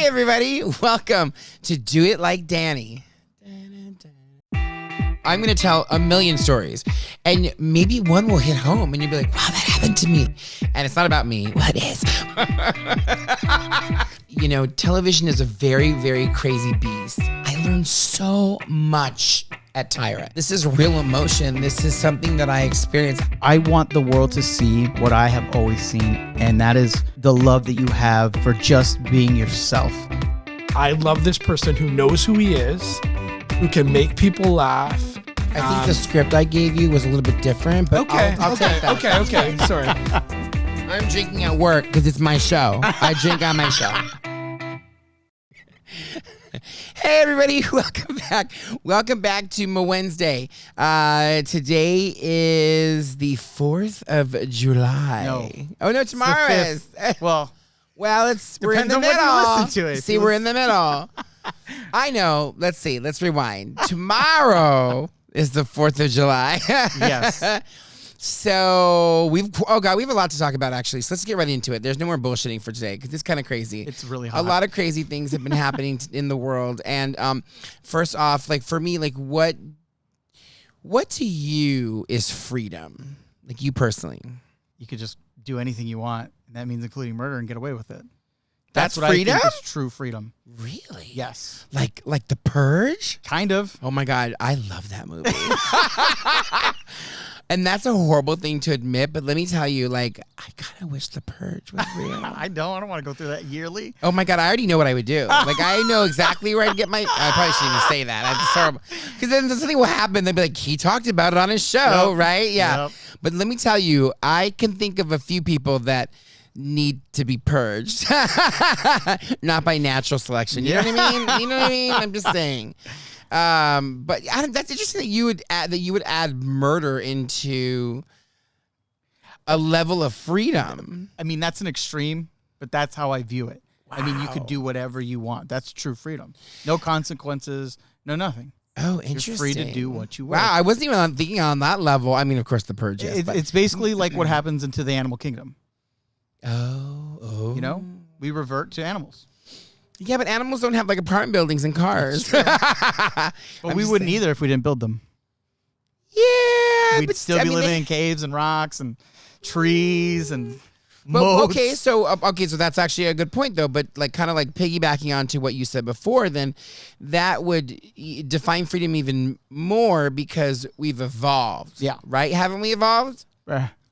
Hey, everybody. Welcome to Do It Like Danny. I'm going to tell a million stories, and maybe one will hit home, and you'll be like, wow, that happened to me. And it's not about me. Well, it is. You know, television is a very, very crazy beast. I learned so much at Tyra. This is real emotion. This is something that I experienced. I want the world to see what I have always seen, and that is the love that you have for just being yourself. I love this person who knows who he is, who can make people laugh. I think the script I gave you was a little bit different, but I'll take that. Okay. Sorry. I'm drinking at work because it's my show. I drink on my show. Hey, everybody. Welcome back. Welcome back to my Wednesday. Today is the 4th of July. No. Oh, no, tomorrow is. Well, we're in depends the on middle. when you listen to it. See, we're in the middle. I know. Let's see. Let's rewind. Tomorrow is the 4th of July. Yes. So we have a lot to talk about, actually. So let's get right into it. There's no more bullshitting for today because it's kind of crazy. It's really hot. A lot of crazy things have been happening in the world. And first off, like for me, like what to you is freedom? Like you personally. You could just do anything you want, and that means including murder, and get away with it. That's what freedom? I think is true freedom. Really? Yes. Like The Purge? Kind of. Oh my God, I love that movie. And that's a horrible thing to admit, but let me tell you, like, I kind of wish The Purge was real. I don't want to go through that yearly. Oh my God, I already know what I would do. Like, I know exactly where I'd get my... I probably shouldn't even say that. I'm just horrible. Because then something will happen. They'll be like, he talked about it on his show, Yep. right? Yeah. Yep. But let me tell you, I can think of a few people that need to be purged. Not by natural selection. You know what I mean? You know what I mean? I'm just saying. But Adam, that's interesting that you would add murder into a level of freedom. I mean, that's an extreme, but that's how I view it. Wow. I mean, you could do whatever you want. That's true freedom. No consequences, no nothing. Oh, interesting. You're free to do what you want. Wow, I wasn't even thinking on that level. I mean, of course, The Purge. Yes, It's basically like what happens into the animal kingdom. Oh. You know, we revert to animals. Yeah, but animals don't have like apartment buildings and cars. Well, we wouldn't either if we didn't build them. Yeah, We'd still be living in caves and rocks and trees and But, moats. so that's actually a good point, though. But like, kind of like piggybacking onto what you said before, then that would define freedom even more because we've evolved. Yeah. Right? Haven't we evolved?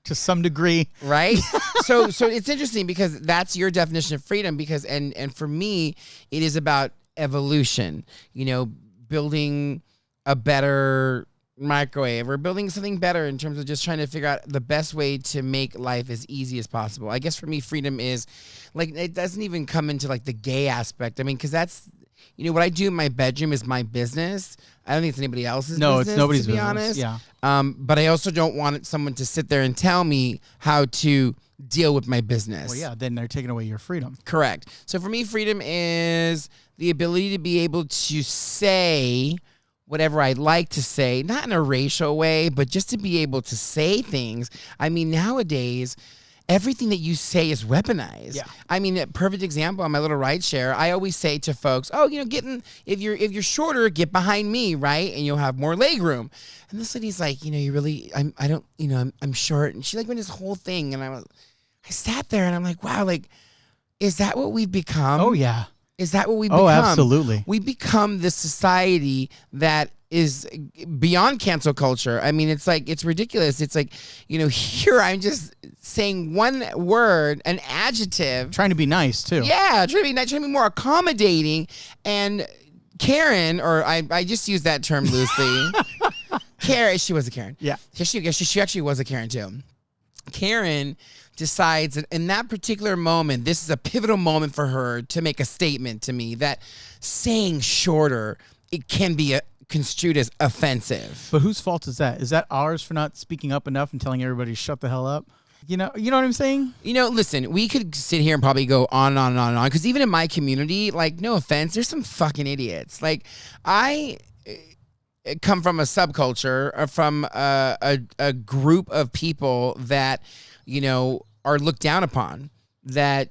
To some degree. Right? so it's interesting because that's your definition of freedom because and for me, it is about evolution. You know, building a better microwave or building something better in terms of just trying to figure out the best way to make life as easy as possible. I guess for me, freedom is like, it doesn't even come into like the gay aspect. I mean, because that's, you know, what I do in my bedroom is my business. I don't think it's anybody else's business. No, it's nobody's to be business. honest. Yeah. But I also don't want someone to sit there and tell me how to deal with my business. Well, yeah, then they're taking away your freedom. Correct. So for me, freedom is the ability to be able to say whatever I'd like to say, not in a racial way, but just to be able to say things. I mean, nowadays, everything that you say is weaponized. Yeah. I mean, a perfect example on my little ride share, I always say to folks, oh, you know, if you're shorter, get behind me, right? And you'll have more leg room. And this lady's like, you know, I'm short. And she like went this whole thing. And I sat there and I'm like, wow, like, is that what we've become? Oh, yeah. Is that what we become? Oh, absolutely. We become this society that is beyond cancel culture. I mean, it's like, it's ridiculous. It's like, you know, here I'm just saying one word, an adjective. Trying to be nice, too. Yeah, trying to be more accommodating. And Karen, or I just use that term loosely. Karen, she was a Karen. Yeah. She actually was a Karen, too. Karen decides that in that particular moment, this is a pivotal moment for her to make a statement to me that saying shorter, it can be construed as offensive. But whose fault is that? Is that ours for not speaking up enough and telling everybody to shut the hell up? You know what I'm saying? You know, listen, we could sit here and probably go on and on and on and on. Because even in my community, like, no offense, there's some fucking idiots. Like, I come from a subculture, or from a group of people that, you know, are looked down upon. that,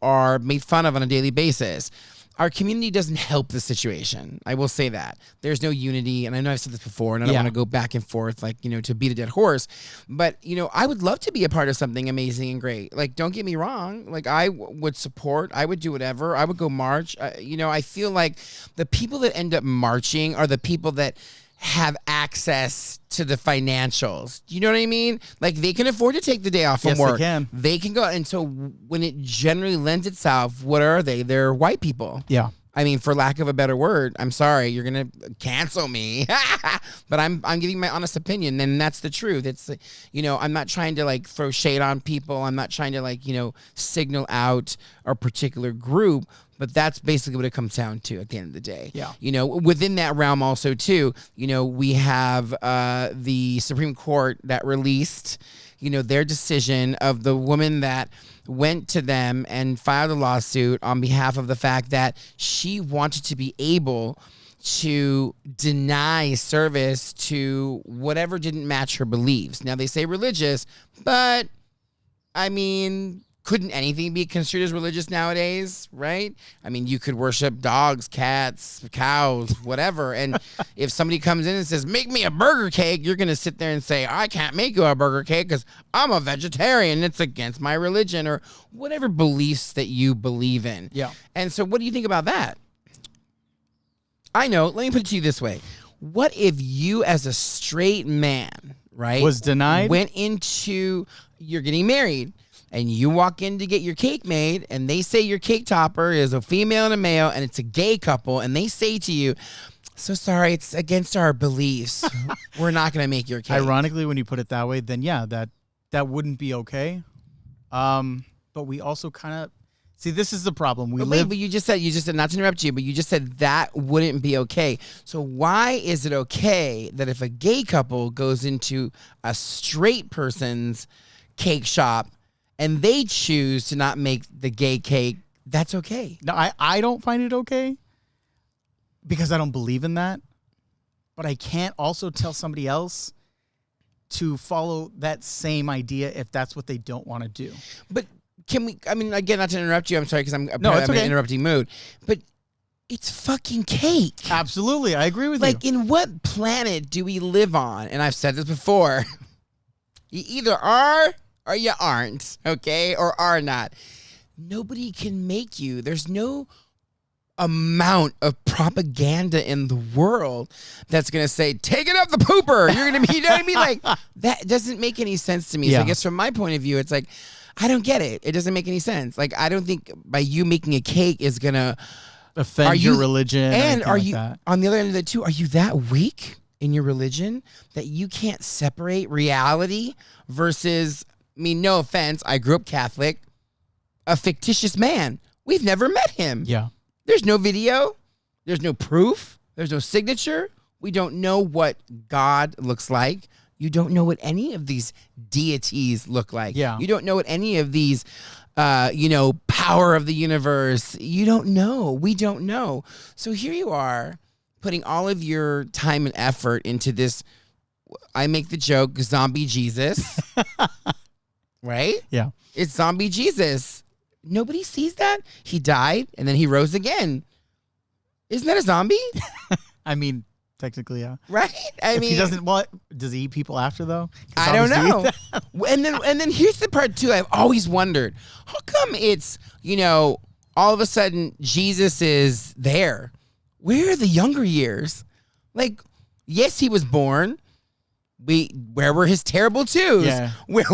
are made fun of on a daily basis. Our community doesn't help the situation. I will say that. There's no unity, and I know I've said this before, and I don't want to go back and forth, to beat a dead horse. But, I would love to be a part of something amazing and great. Like, don't get me wrong. Like, I would support. I would do whatever. I would go march. I feel like the people that end up marching are the people that have access to the financials. Do you know what I mean? Like, they can afford to take the day off from work. They can go. And so when it generally lends itself, what are they? They're white people. Yeah. I mean, for lack of a better word, I'm sorry, you're going to cancel me. But I'm giving my honest opinion, and that's the truth. It's, I'm not trying to throw shade on people. I'm not trying to signal out a particular group. But that's basically what it comes down to at the end of the day. Yeah. Within that realm also, too, we have the Supreme Court that released, their decision of the woman that went to them and filed a lawsuit on behalf of the fact that she wanted to be able to deny service to whatever didn't match her beliefs. Now, they say religious, but, I mean, couldn't anything be construed as religious nowadays, right? I mean, you could worship dogs, cats, cows, whatever. And if somebody comes in and says, make me a burger cake, you're going to sit there and say, I can't make you a burger cake because I'm a vegetarian. It's against my religion, or whatever beliefs that you believe in. Yeah. And so what do you think about that? I know. Let me put it to you this way. What if you, as a straight man, right, was denied, went into, you're getting married, and you walk in to get your cake made, and they say your cake topper is a female and a male, and it's a gay couple, and they say to you, so sorry, it's against our beliefs. We're not going to make your cake. Ironically, when you put it that way, then yeah, that wouldn't be okay. But we also kind of see, this is the problem. But you just said, not to interrupt you, but you just said that wouldn't be okay. So why is it okay that if a gay couple goes into a straight person's cake shop and they choose to not make the gay cake, that's okay? No, I don't find it okay because I don't believe in that. But I can't also tell somebody else to follow that same idea if that's what they don't want to do. But can we, I mean, again, not to interrupt you, I'm sorry, because I'm in okay. an interrupting mood, but it's fucking cake. Absolutely, I agree with you. Like, in what planet do we live on? And I've said this before. You either are or you aren't, okay? Or are not. Nobody can make you. There's no amount of propaganda in the world that's going to say, take it up the pooper. You're going to be, you know what I mean? Like, that doesn't make any sense to me. Yeah. So I guess from my point of view, it's like, I don't get it. It doesn't make any sense. Like, I don't think by you making a cake is going to offend your religion. And are you, that. on the other end of it too, are you that weak in your religion that you can't separate reality versus, I mean, no offense, I grew up Catholic, a fictitious man. We've never met him. Yeah. There's no video. There's no proof. There's no signature. We don't know what God looks like. You don't know what any of these deities look like. Yeah. You don't know what any of these, power of the universe. You don't know. We don't know. So here you are putting all of your time and effort into this. I make the joke, zombie Jesus. Right? Yeah. It's zombie Jesus. Nobody sees that. He died and then he rose again. Isn't that a zombie? I mean, technically, yeah. Right? I mean, he doesn't. What does he eat people after though? I don't know. and then here's the part too. I've always wondered, how come it's all of a sudden Jesus is there? Where are the younger years? Like, yes, he was born. Where were his terrible twos? Yeah. Where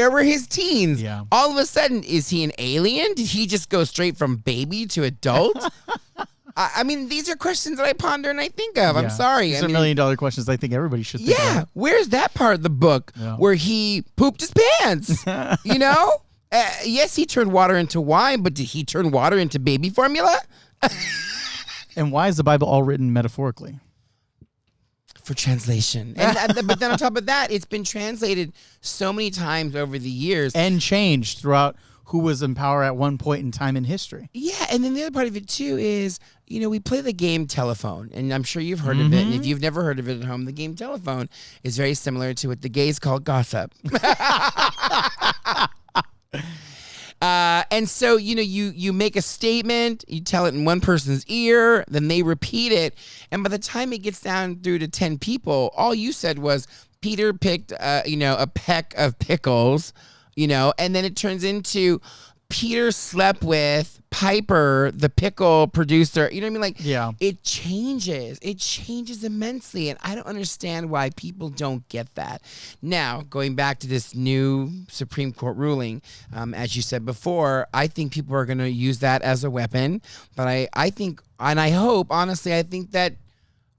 were his teens? Yeah. All of a sudden, is he an alien? Did he just go straight from baby to adult? I mean, these are questions that I ponder and I think of. Yeah. I'm sorry. These are $1 million questions I think everybody should think about. Where's that part of the book where he pooped his pants? Yes, he turned water into wine, but did he turn water into baby formula? And why is the Bible all written metaphorically? For translation. But then on top of that, it's been translated so many times over the years. And changed throughout who was in power at one point in time in history. Yeah, and then the other part of it, too, is, we play the game telephone, and I'm sure you've heard of it, and if you've never heard of it at home, the game telephone is very similar to what the gays call gossip. And so, you make a statement, you tell it in one person's ear, then they repeat it. And by the time it gets down through to 10 people, all you said was Peter picked, a peck of pickles, and then it turns into Peter slept with Piper, the pickle producer. You know what I mean? Like, Yeah. it changes. It changes immensely. And I don't understand why people don't get that. Now, going back to this new Supreme Court ruling, as you said before, I think people are going to use that as a weapon. But I think, and I hope, honestly, I think that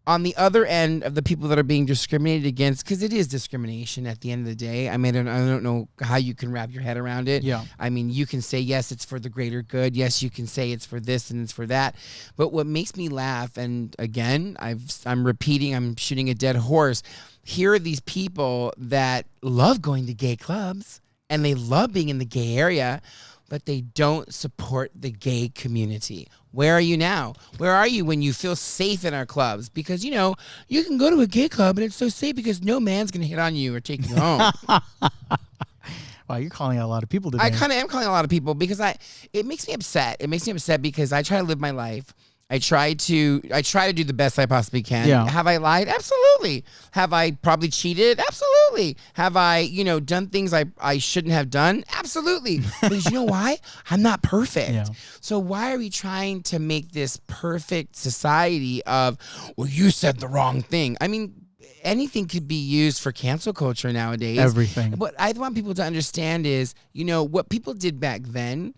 on the other end of the people that are being discriminated against, because it is discrimination at the end of the day. I mean, I don't know how you can wrap your head around it. Yeah. I mean, you can say, yes, it's for the greater good. Yes, you can say it's for this and it's for that. But what makes me laugh, and again, I'm repeating, I'm shooting a dead horse. Here are these people that love going to gay clubs and they love being in the gay area, but they don't support the gay community. Where are you now? Where are you when you feel safe in our clubs? Because, you can go to a gay club and it's so safe because no man's going to hit on you or take you home. Wow, you're calling out a lot of people today. I kind of am calling a lot of people because it makes me upset. It makes me upset because I try to live my life. I try to do the best I possibly can. Yeah. Have I lied? Absolutely. Have I probably cheated? Absolutely. Have I, done things I shouldn't have done? Absolutely. Because you know why? I'm not perfect. Yeah. So why are we trying to make this perfect society of, well, you said the wrong thing? I mean, anything could be used for cancel culture nowadays. Everything. What I want people to understand is, what people did back then,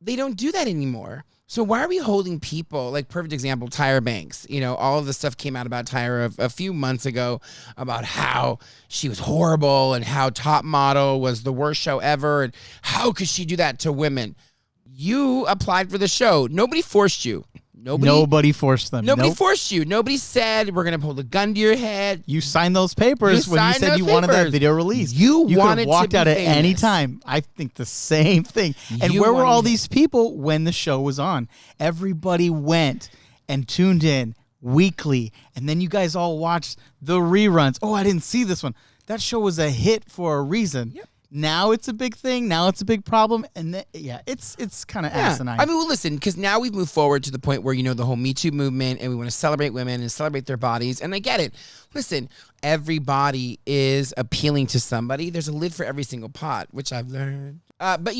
they don't do that anymore. So why are we holding people, like perfect example, Tyra Banks? All of the stuff came out about Tyra a few months ago about how she was horrible and how Top Model was the worst show ever and how could she do that to women? You applied for the show. Nobody forced you. Nobody forced them. Nobody Nope. forced you. Nobody said we're going to hold a gun to your head. You signed those papers when you said you wanted that video released. You could wanted have walked to be out at famous. any time. I think the same thing. And You where were wanted all to- these people when the show was on? Everybody went and tuned in weekly. And then you guys all watched the reruns. Oh, I didn't see this one. That show was a hit for a reason. Yep. Now it's a big thing. Now it's a big problem. And it's kind of asinine. I mean, well, listen, because now we've moved forward to the point where, the whole Me Too movement and we want to celebrate women and celebrate their bodies. And I get it. Listen, everybody is appealing to somebody. There's a lid for every single pot, which I've learned. But,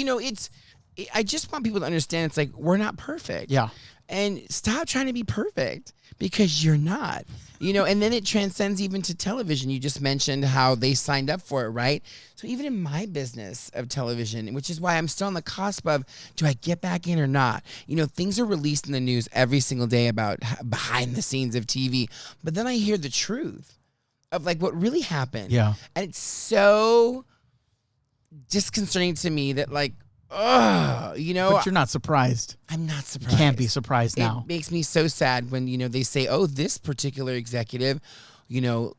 I just want people to understand it's like, we're not perfect. Yeah. And stop trying to be perfect because you're not, and then it transcends even to television. You just mentioned how they signed up for it, right? So even in my business of television, which is why I'm still on the cusp of, do I get back in or not? Things are released in the news every single day about behind the scenes of TV, but then I hear the truth of like what really happened. Yeah. And it's so disconcerting to me that like, But you're not surprised. I'm not surprised. You can't be surprised now. It makes me so sad when, they say, oh, this particular executive,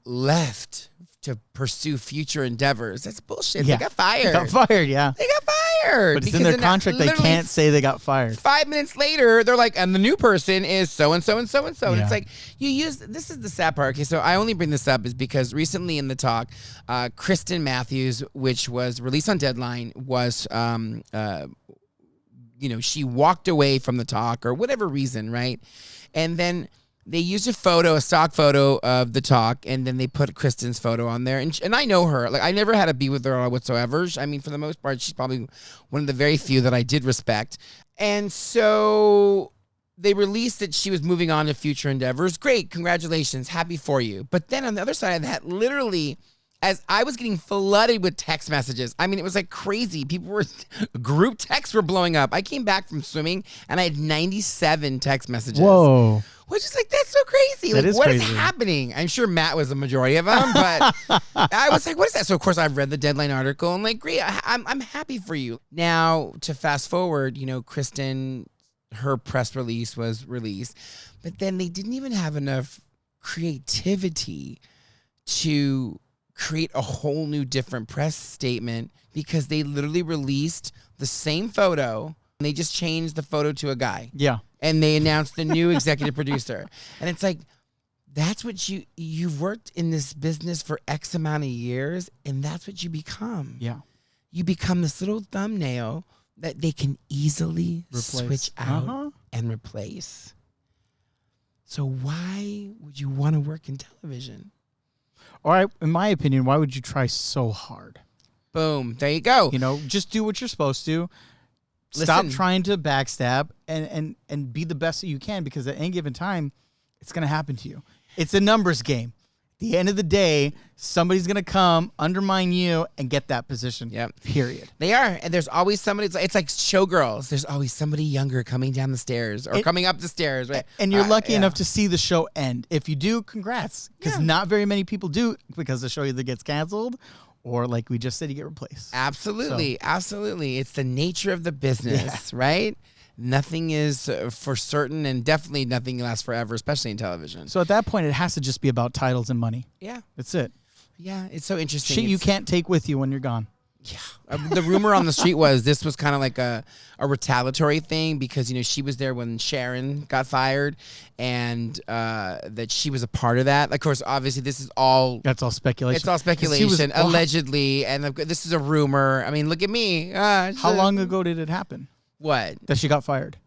left to pursue future endeavors. That's bullshit. Yeah. They got fired. They got fired, yeah. They got fired. But it's in their contract. They can't say they got fired. 5 minutes later, they're like, and the new person is so-and-so and so-and-so. And Yeah. it's like, this is the sad part. Okay, so I only bring this up is because recently in the talk, Kristen Matthews, which was released on Deadline, was, she walked away from the talk or whatever reason, right? And then they used a stock photo of the talk, and then they put Kristen's photo on there. And I know her. Like, I never had a beef with her whatsoever. I mean, for the most part, she's probably one of the very few that I did respect. And so they released that she was moving on to future endeavors. Great. Congratulations. Happy for you. But then on the other side of that, literally, as I was getting flooded with text messages. I mean, it was like crazy. Group texts were blowing up. I came back from swimming, and I had 97 text messages. Whoa. Which is like, that's so crazy. That Like, is what is crazy. happening? I'm sure Matt was the majority of them, but I was like, what is that? So, of course, I've read the Deadline article. I'm like, great. I'm happy for you. Now, to fast forward, Kristen, her press release was released, but then they didn't even have enough creativity to create a whole new different press statement because they literally released the same photo and they just changed the photo to a guy. Yeah. And they announced the new executive producer. And it's like, that's what you've worked in this business for X amount of years, and that's what you become. Yeah. You become this little thumbnail that they can easily switch out Uh-huh. and replace. So why would you want to work in television? Or in my opinion, why would you try so hard? Boom. There you go. You know, just do what you're supposed to. Stop Listen. trying to backstab and be the best that you can, because at any given time, it's going to happen to you. It's a numbers game. At the end of the day, somebody's going to come, undermine you, and get that position. Yep. Period. They are. And there's always somebody. It's like showgirls. There's always somebody younger coming down the stairs or coming up the stairs. Right? And you're lucky yeah. enough to see the show end. If you do, congrats. Because not very many people do, because the show either gets canceled or, like we just said, you get replaced. Absolutely. Absolutely. It's the nature of the business, right? Nothing is for certain, and definitely nothing lasts forever, especially in television. So at that point, it has to just be about titles and money. Yeah. That's it. Yeah. It's so interesting. Shit you can't take with you when you're gone. Yeah. The rumor on the street was this was kind of like a retaliatory thing because, you know, she was there when Sharon got fired, and that she was a part of that. Of course, obviously, this is all... That's all speculation. It's all speculation, allegedly, and this is a rumor. I mean, look at me. How long ago did it happen What? that she got fired?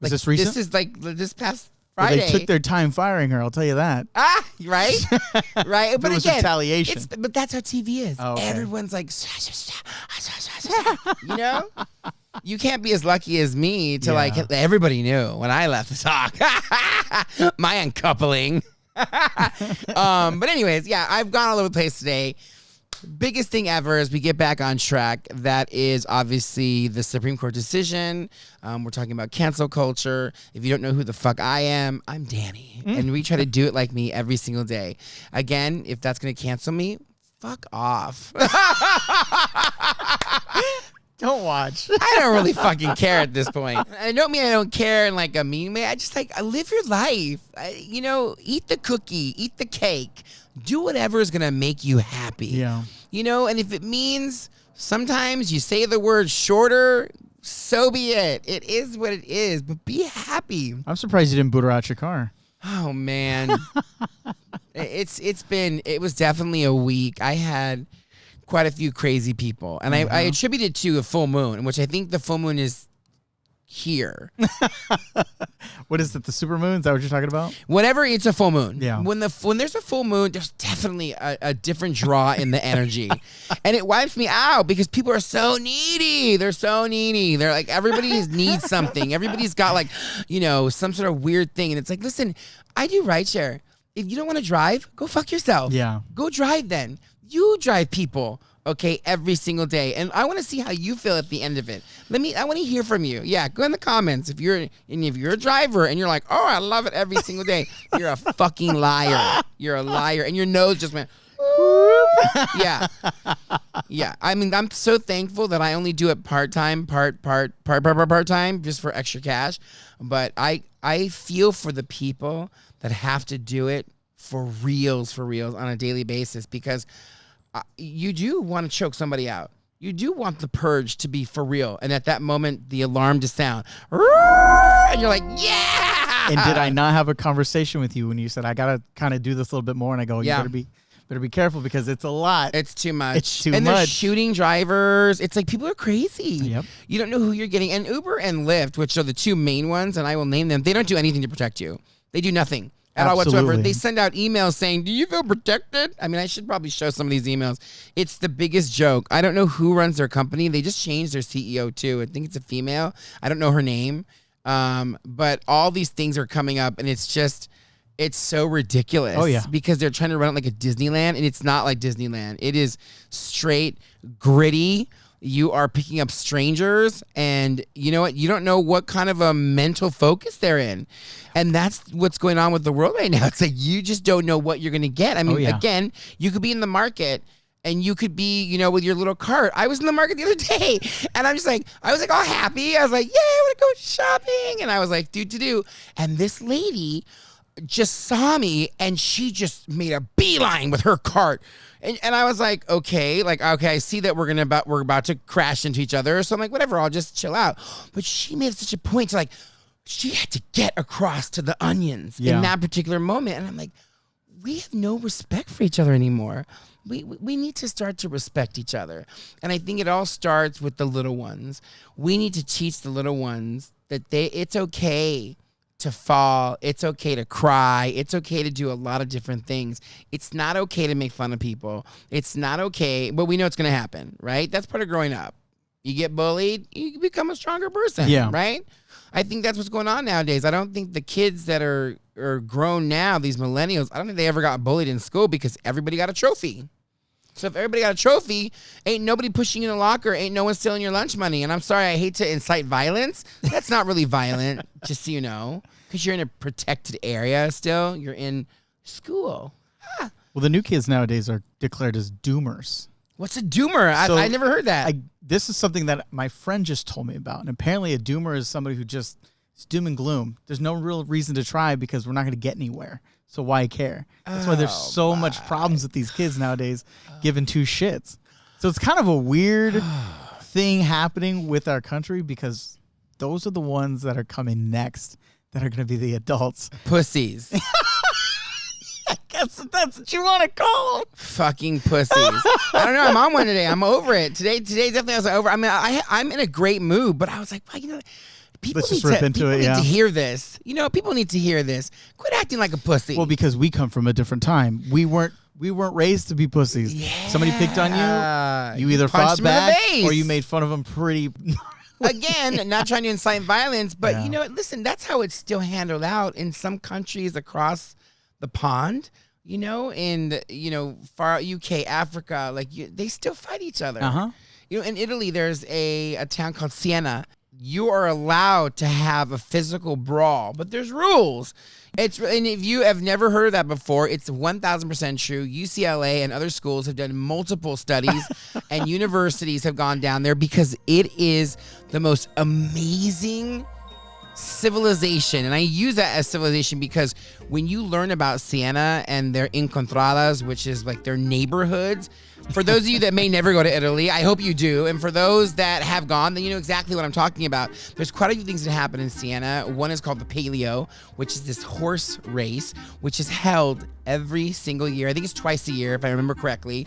Was Like, this recent? This is like this past Well, Friday. they took their time firing her, I'll tell you that. Right? Right? But It was again, retaliation. but that's how TV is. Oh, okay. Everyone's like, you know? You can't be as lucky as me to like, everybody knew when I left the talk. My uncoupling. But anyways, yeah, I've gone all over the place today. Biggest thing ever as we get back on track, that is obviously the Supreme Court decision. We're talking about cancel culture. If you don't know who the fuck I am, I'm Danny. And we try to do it like me every single day. Again, if that's going to cancel me, fuck off. Don't watch. I don't really fucking care at this point. I don't mean I don't care in like a mean way. I just I live your life. You know, eat the cookie, eat the cake. Do whatever is going to make you happy. Yeah. You know, and if it means sometimes you say the word shorter, so be it. It is what it is, but be happy. I'm surprised you didn't boot her out your car. Oh, man. It was definitely a week. I had quite a few crazy people, and I attribute it to a full moon, which I think the full moon is here. What is it, the supermoon? Is that what you're talking about? Whenever it's a full moon, Yeah. When there's a full moon, there's definitely a different draw in the energy, and it wipes me out because people are so needy. They're so needy. They're like, everybody needs something. Everybody's got like, you know, some sort of weird thing, and it's like, listen, I do rideshare. If you don't want to drive, go fuck yourself. Yeah. Go drive then. You drive people. Okay, every single day. And I want to see how you feel at the end of it. I want to hear from you. Yeah, go in the comments. If you're a driver and you're like, oh, I love it every single day, you're a fucking liar. You're a liar. And your nose just went, yeah. Yeah. I mean, I'm so thankful that I only do it part-time, part-time, just for extra cash. But I feel for the people that have to do it for reals on a daily basis, because you do want to choke somebody out. You do want the purge to be for real. And at that moment, the alarm to sound. And you're like, yeah! And did I not have a conversation with you when you said, I got to kind of do this a little bit more? And I go, you better be careful because it's a lot. It's too much. It's too and much. They're shooting drivers. It's like people are crazy. Yep. You don't know who you're getting. And Uber and Lyft, which are the two main ones, and I will name them, they don't do anything to protect you. They do nothing at all whatsoever. Absolutely. They send out emails saying, do you feel protected? I mean, I should probably show some of these emails. It's the biggest joke. I don't know who runs their company. They just changed their CEO too. I think it's a female. I don't know her name. But all these things are coming up, and it's so ridiculous. Oh, yeah. Because they're trying to run it like a Disneyland, and it's not like Disneyland. It is straight gritty. You are picking up strangers, and you know what? You don't know what kind of a mental focus they're in. And that's what's going on with the world right now. It's like you just don't know what you're going to get. I mean, again, you could be in the market, and you could be, you know, with your little cart. I was in the market the other day, and I was like all happy. I was like, yeah, I want to go shopping. And I was like, do. And this lady just saw me, and she just made a beeline with her cart. And I was like, okay, I see that we're about to crash into each other. So I'm like, whatever, I'll just chill out. But she made such a point to she had to get across to the onions in that particular moment. And I'm like, we have no respect for each other anymore. We need to start to respect each other. And I think it all starts with the little ones. We need to teach the little ones that it's okay to fall. It's okay to cry. It's okay to do a lot of different things. It's not okay to make fun of people. It's not okay, but we know it's going to happen, right? That's part of growing up. You get bullied, you become a stronger person, right? I think that's what's going on nowadays. I don't think the kids that are grown now, these millennials, I don't think they ever got bullied in school because everybody got a trophy. So if everybody got a trophy, ain't nobody pushing you in the locker, ain't no one stealing your lunch money. And I'm sorry, I hate to incite violence. That's not really violent, just so you know, because you're in a protected area still. You're in school. Well, the new kids nowadays are declared as doomers. What's a doomer? So I never heard that. This is something that my friend just told me about. And apparently a doomer is somebody who just is doom and gloom. There's no real reason to try because we're not going to get anywhere. So why care? That's why there's so much problems with these kids nowadays giving two shits. So it's kind of a weird thing happening with our country because those are the ones that are coming next that are going to be the adults. Pussies. I guess that's what you want to call them. Fucking pussies. I don't know. I'm on one today. I'm over it. Today definitely I was over. I mean, I'm in a great mood, but I was like, well, you know, people Let's just rip into it. Need to hear this. You know, people need to hear this. Quit acting like a pussy. Well, because we come from a different time. We weren't raised to be pussies. Yeah. Somebody picked on you. You either fought back or you made fun of them pretty. Again, not trying to incite violence, but you know what? Listen, that's how it's still handled out in some countries across the pond. You know, in far UK, Africa, like they still fight each other. You know, in Italy, there's a town called Siena. You are allowed to have a physical brawl, but there's rules. And if you have never heard of that before, it's 1,000% true. UCLA and other schools have done multiple studies, and universities have gone down there because it is the most amazing civilization. And I use that as civilization because when you learn about Siena and their incontradas, which is like their neighborhoods, for those of you that may never go to Italy, I hope you do. And for those that have gone, then you know exactly what I'm talking about. There's quite a few things that happen in Siena. One is called the Palio, which is this horse race, which is held every single year. I think it's twice a year, if I remember correctly.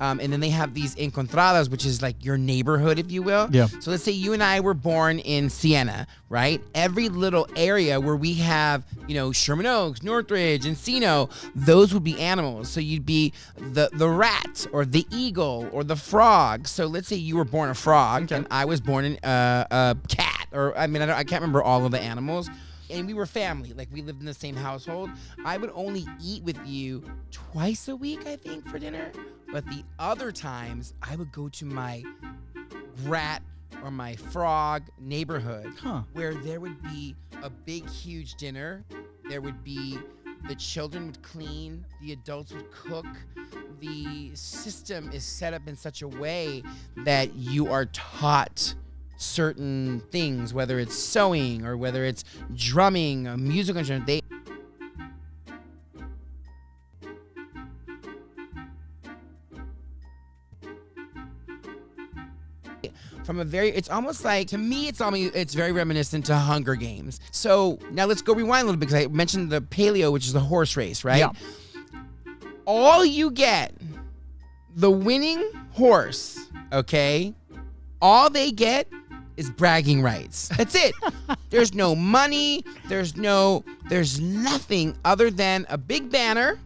And then they have these encontradas, which is like your neighborhood, if you will. Yeah. So let's say you and I were born in Siena, right? Every little area where we have, you know, Sherman Oaks, Northridge, Encino, those would be animals. So you'd be the rat or the eagle or the frog. So let's say you were born a frog and I was born a cat, or I mean, I can't remember all of the animals. And we were family, like we lived in the same household. I would only eat with you twice a week, I think, for dinner. But the other times, I would go to my rat or my frog neighborhood where there would be a big, huge dinner. There would be, the children would clean, the adults would cook. The system is set up in such a way that you are taught certain things, whether it's sewing or whether it's drumming, a musical instrument. It's almost like, to me, it's very reminiscent to Hunger Games. So now let's go rewind a little bit because I mentioned the Palio, which is the horse race, right? Yeah. All you get, the winning horse, okay, all they get is bragging rights. That's it. There's no money. There's nothing other than a big banner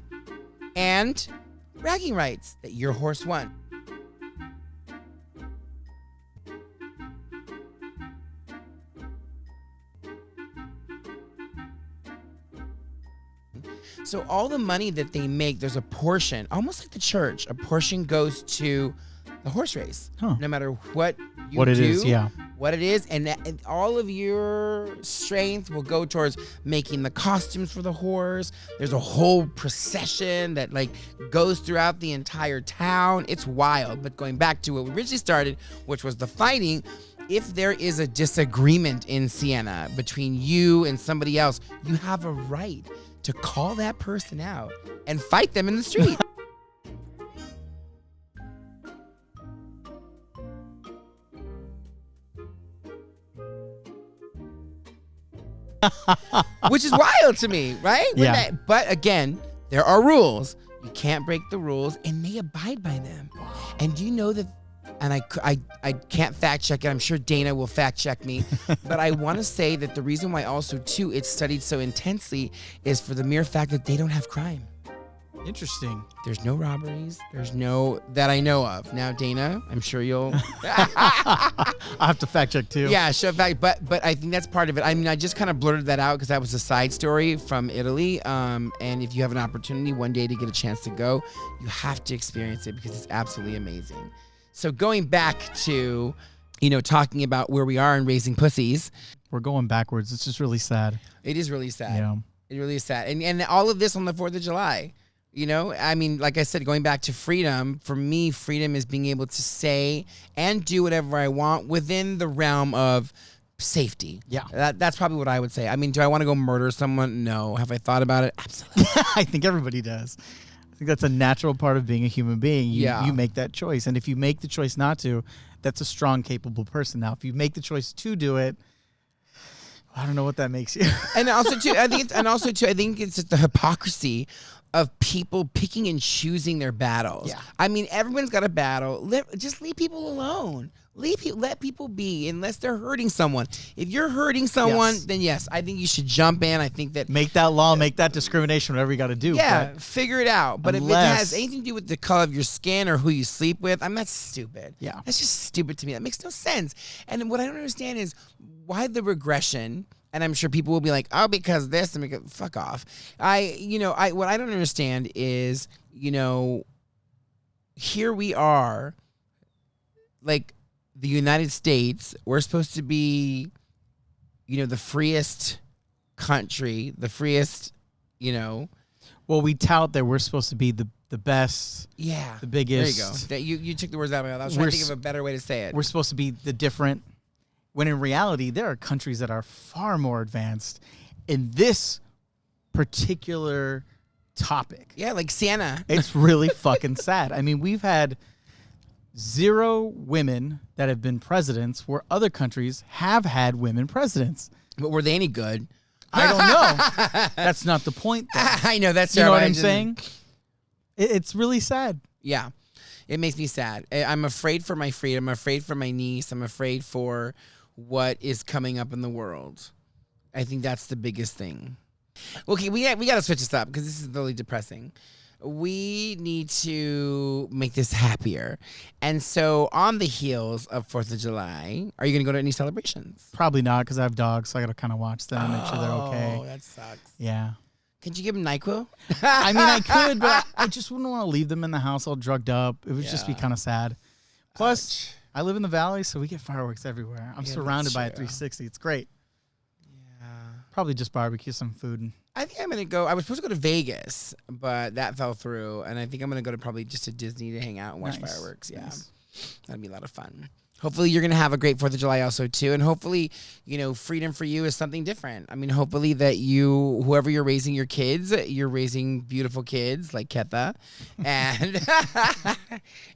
and bragging rights that your horse won. So all the money that they make, there's a portion, almost like the church, a portion goes to the horse race. No matter what you do, what it is, and all of your strength will go towards making the costumes for the horse. There's a whole procession that like goes throughout the entire town. It's wild. But going back to what we originally started, which was the fighting, if there is a disagreement in Siena between you and somebody else, you have a right to call that person out and fight them in the street. which is wild to me, right? Yeah. But again, there are rules. You can't break the rules, and they abide by them. And do you know that? And I can't fact check it. I'm sure Dana will fact check me. But I want to say that the reason why also, too, it's studied so intensely is for the mere fact that they don't have crime. Interesting. There's no robberies. There's no, that I know of. Now, Dana, I'm sure you'll. I'll have to fact check too. Yeah, sure. Fact, but I think that's part of it. I mean, I just kind of blurted that out because that was a side story from Italy. And if you have an opportunity one day to get a chance to go, you have to experience it because it's absolutely amazing. So going back to, talking about where we are and raising pussies. We're going backwards. It's just really sad. It is really sad. Yeah. It really is sad. And all of this on the 4th of July. I mean, like I said, going back to freedom, for me, freedom is being able to say and do whatever I want within the realm of safety. Yeah. That's probably what I would say. I mean, do I want to go murder someone? No. Have I thought about it? Absolutely. I think everybody does. I think that's a natural part of being a human being. You make that choice. And if you make the choice not to, that's a strong, capable person. Now, if you make the choice to do it, I don't know what that makes you. And also, too, I think it's just the hypocrisy of people picking and choosing their battles. Yeah. I mean, everyone's got a battle. Just leave people alone. Let people be unless they're hurting someone. If you're hurting someone, then yes, I think you should jump in. I think that make that law, make that discrimination, whatever you got to do. Yeah, figure it out. But if it has anything to do with the color of your skin or who you sleep with, that's stupid. Yeah. That's just stupid to me. That makes no sense. And what I don't understand is why the regression. And I'm sure people will be like, oh, because this, and because, fuck off. What I don't understand is, here we are, like the United States, we're supposed to be, the freest country, the freest, Well, we tout that we're supposed to be the best, yeah, the biggest. There you go. You took the words out of my mouth. I was trying to think of a better way to say it. We're supposed to be the different. When in reality, there are countries that are far more advanced in this particular topic. Yeah, like Sienna. It's really fucking sad. I mean, we've had 0 women that have been presidents where other countries have had women presidents. But were they any good? I don't know. That's not the point, though. I know. That's you know what I'm saying? It's really sad. Yeah. It makes me sad. I'm afraid for my freedom. I'm afraid for my niece. I'm afraid for what is coming up in the world. I think that's the biggest thing. Okay, we got to switch this up because this is really depressing. We need to make this happier. And so on the heels of 4th of July, are you going to go to any celebrations? Probably not because I have dogs, so I got to kind of watch them and make sure they're okay. Oh, that sucks. Yeah. Could you give them NyQuil? I mean, I could, but I just wouldn't want to leave them in the house all drugged up. It would just be kind of sad. Plus, I live in the valley, so we get fireworks everywhere. I'm surrounded by a 360. It's great. Yeah. Probably just barbecue some food. I think I'm going to go. I was supposed to go to Vegas, but that fell through. And I think I'm going to go to probably just to Disney to hang out and watch fireworks. Yeah. Nice. That'd be a lot of fun. Hopefully you're going to have a great 4th of July also, too. And hopefully, freedom for you is something different. I mean, hopefully that whoever you're raising your kids, you're raising beautiful kids like Ketha. And,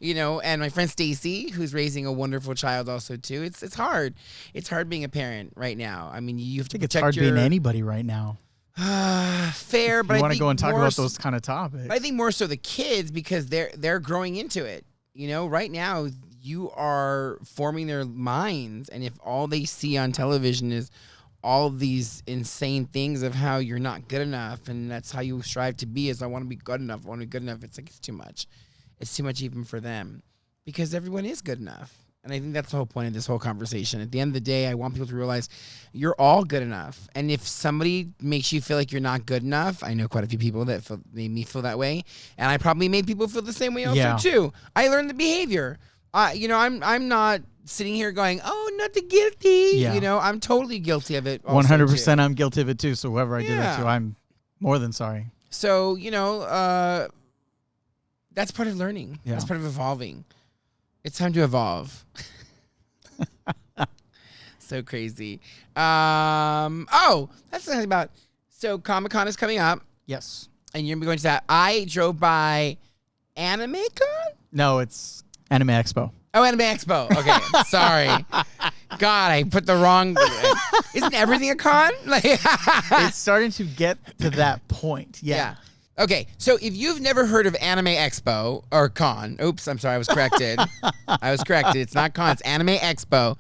and my friend Stacy, who's raising a wonderful child also, too. It's hard. It's hard being a parent right now. I mean, you have to protect it's hard being anybody right now. Fair, but I want to go and talk about those kind of topics. But I think more so the kids because they're growing into it. Right now, you are forming their minds, and if all they see on television is all of these insane things of how you're not good enough, and that's how you strive to be, is I want to be good enough, it's like it's too much. It's too much even for them because everyone is good enough. And I think that's the whole point of this whole conversation. At the end of the day, I want people to realize you're all good enough. And if somebody makes you feel like you're not good enough, I know quite a few people that made me feel that way. And I probably made people feel the same way also too. I learned the behavior. I'm not sitting here going, oh, not the guilty. Yeah. I'm totally guilty of it. 100% I'm guilty of it too. So whoever I did that to, I'm more than sorry. So, that's part of learning. Yeah. That's part of evolving. It's time to evolve. So crazy. That's something about. So Comic-Con is coming up. Yes. And you're going to be going to that. I drove by AnimeCon? No, it's Anime Expo. Oh, Anime Expo. Okay. Sorry. God, I put the wrong. Isn't everything a con? Like, It's starting to get to that point. Yeah. Okay, so if you've never heard of Anime Expo or Con, oops, I'm sorry, I was corrected. It's not Con, it's Anime Expo.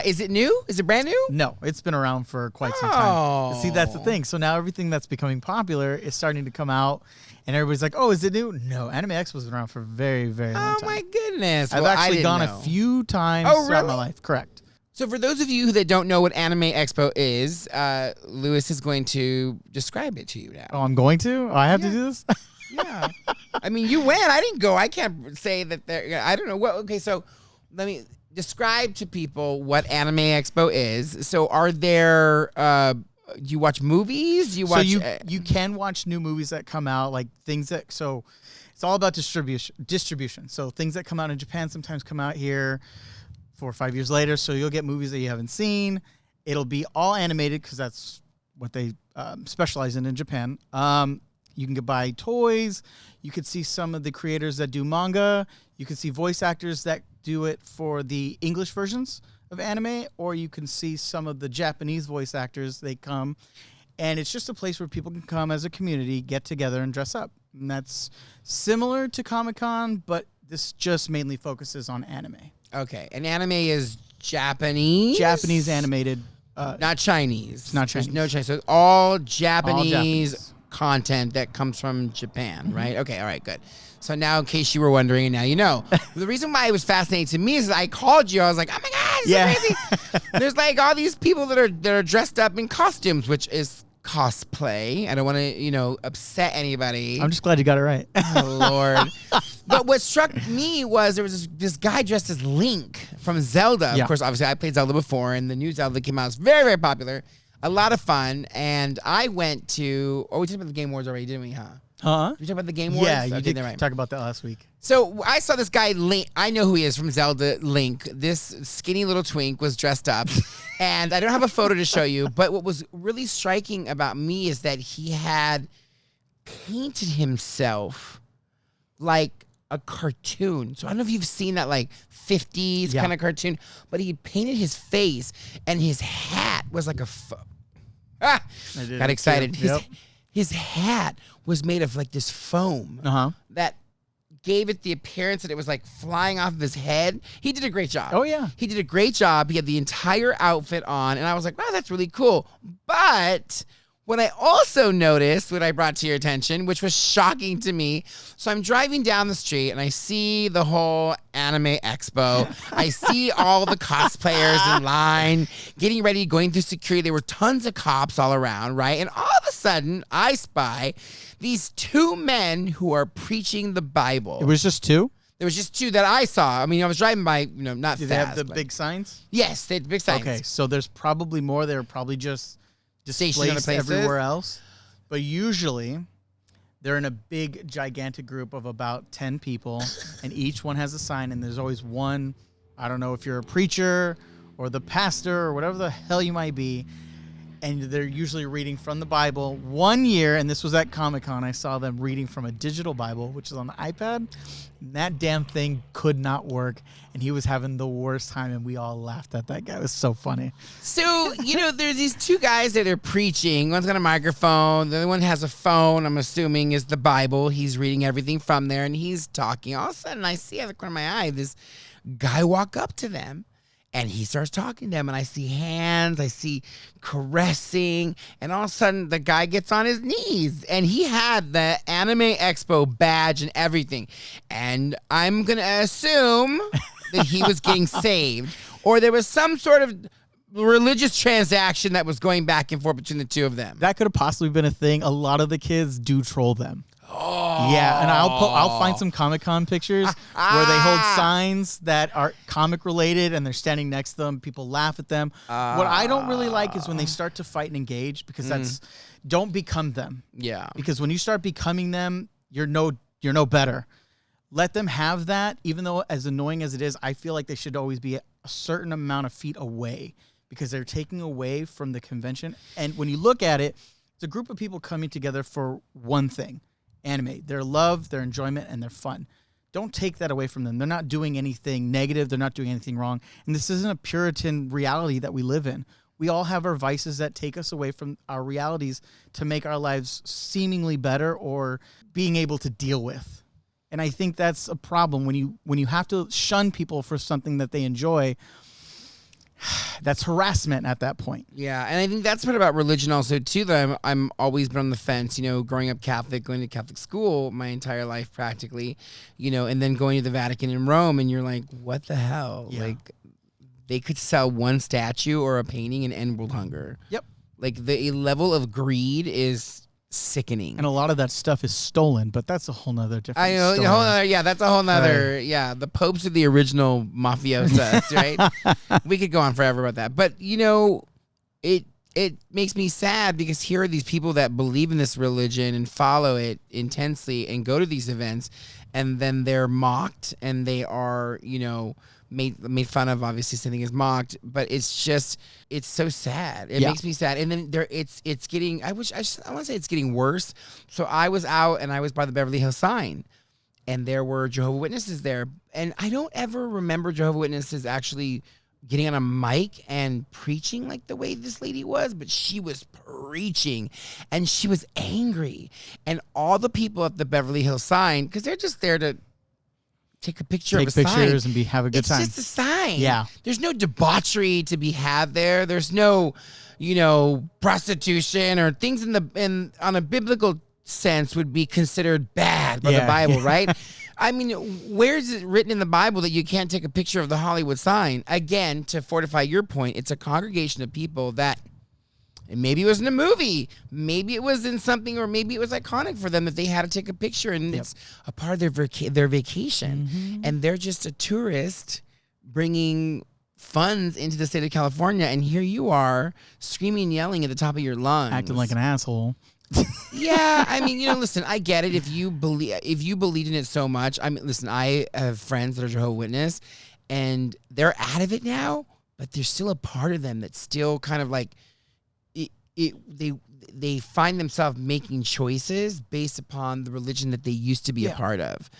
Is it new? Is it brand new? No, it's been around for quite some time. See, that's the thing. So now everything that's becoming popular is starting to come out, and everybody's like, "Oh, is it new?" No, Anime Expo's been around for a very, very long time. Oh my goodness! I've actually gone a few times throughout my life. Correct. So for those of you that don't know what Anime Expo is, Lewis is going to describe it to you now. Oh, I'm going to? Oh, I have to do this? Yeah. I mean, you went. I didn't go. I can't say that there. I don't know. Well, okay, so let me describe to people what Anime Expo is. So are there, do you watch movies? Do you watch? So you can watch new movies that come out, like things that, so it's all about distribution. So things that come out in Japan sometimes come out here 4 or 5 years later, so you'll get movies that you haven't seen. It'll be all animated because that's what they specialize in Japan. You can buy toys. You could see some of the creators that do manga. You can see voice actors that do it for the English versions of anime, or you can see some of the Japanese voice actors. They come, and it's just a place where people can come as a community, get together, and dress up. And that's similar to Comic-Con, but this just mainly focuses on anime. Okay, and anime is Japanese? Japanese animated. Not Chinese. It's not Chinese. There's no Chinese. So it's all Japanese content that comes from Japan, right? Okay, all right, good. So now, in case you were wondering, and now you know. The reason why it was fascinating to me is that I called you. I was like, oh my God, this is crazy. There's like all these people that are dressed up in costumes, which is cosplay. I don't want to, upset anybody. I'm just glad you got it right. Oh, Lord. But what struck me was there was this guy dressed as Link from Zelda. Yeah. Of course, obviously, I played Zelda before, and the new Zelda came out. It's very, very popular. A lot of fun. And I went to... Oh, we talked about the Game Awards already, didn't we, huh? Huh? Did we talk about the Game Awards? Yeah, you Okay, did then right. talk about that last week. So I saw this guy, Link. I know who he is from Zelda, Link. This skinny little twink was dressed up. And I don't have a photo to show you, but what was really striking about me is that he had painted himself like a cartoon. So I don't know if you've seen that like 50s kind of cartoon, but he painted his face, and his hat was like a... got excited. His hat was made of like this foam that gave it the appearance that it was like flying off of his head. He did a great job. Oh, yeah. He did a great job. He had the entire outfit on, and I was like, wow, that's really cool. But what I also noticed, what I brought to your attention, which was shocking to me, so I'm driving down the street, and I see the whole Anime Expo. I see all the cosplayers in line, getting ready, going through security. There were tons of cops all around, right? And all of a sudden, I spy these two men who are preaching the Bible. It was just two? There was just two that I saw. I mean, I was driving by, not fast. Did they have the big signs? Yes, they had the big signs. Okay, so there's probably more. They're probably just Stationed displaced everywhere else. But usually, they're in a big, gigantic group of about 10 people, and each one has a sign, and there's always one, I don't know if you're a preacher or the pastor or whatever the hell you might be, and they're usually reading from the Bible. One year, and this was at Comic-Con, I saw them reading from a digital Bible, which is on the iPad. And that damn thing could not work, and he was having the worst time, and we all laughed at that guy. It was so funny. So, there's these two guys that are preaching. One's got a microphone. The other one has a phone, I'm assuming is the Bible. He's reading everything from there, and he's talking. All of a sudden, I see out of the corner of my eye this guy walk up to them. And he starts talking to them, and I see hands, I see caressing, and all of a sudden the guy gets on his knees, and he had the Anime Expo badge and everything. And I'm going to assume that he was getting saved, or there was some sort of religious transaction that was going back and forth between the two of them. That could have possibly been a thing. A lot of the kids do troll them. Oh. Yeah, and I'll find some Comic-Con pictures where they hold signs that are comic related, and they're standing next to them. People laugh at them. What I don't really like is when they start to fight and engage, because that's don't become them. Yeah, because when you start becoming them, you're no better. Let them have that, even though as annoying as it is, I feel like they should always be a certain amount of feet away, because they're taking away from the convention. And when you look at it, it's a group of people coming together for one thing. Anime, their love, their enjoyment, and their fun. don't take that away from them. They're not doing anything negative. They're not doing anything wrong. And this isn't a Puritan reality that we live in. We all have our vices that take us away from our realities to make our lives seemingly better or being able to deal with. And I think that's a problem when you have to shun people for something that they enjoy. That's harassment at that point. Yeah, and I think that's part about religion also too. That I'm always been on the fence. Growing up Catholic, going to Catholic school my entire life practically, and then going to the Vatican in Rome, and you're like, what the hell? Yeah. Like, they could sell one statue or a painting and end world hunger. Yep. Like the level of greed is sickening. And a lot of that stuff is stolen, but that's a whole nother different I know, story. that's a whole nother, the popes are the original mafiosos, right? We could go on forever about that. But, it makes me sad because here are these people that believe in this religion and follow it intensely and go to these events, and then they're mocked and they are, made fun of. Obviously something is mocked, but it's so sad. It makes me sad. And then it's getting, I want to say it's getting worse. So I was out and I was by the Beverly Hills sign, and there were Jehovah's Witnesses there, and I don't ever remember Jehovah's Witnesses actually getting on a mic and preaching like the way this lady was, but she was preaching and she was angry, and all the people at the Beverly Hills sign, because they're just there to take a picture of a sign. Take pictures and have a good time. It's just a sign. Yeah. There's no debauchery to be had there. There's no, prostitution or things on a biblical sense would be considered bad by the Bible, right? I mean, where is it written in the Bible that you can't take a picture of the Hollywood sign? Again, to fortify your point, it's a congregation of people that, and maybe it was in a movie, maybe it was in something, or maybe it was iconic for them that they had to take a picture, and it's a part of their vacation. Mm-hmm. And they're just a tourist bringing funds into the state of California, and here you are screaming and yelling at the top of your lungs. Acting like an asshole. Yeah, I mean, listen, I get it. If you believed in it so much, I mean, listen, I have friends that are Jehovah's Witness, and they're out of it now, but there's still a part of them that's still kind of like, they find themselves making choices based upon the religion that they used to be a part of,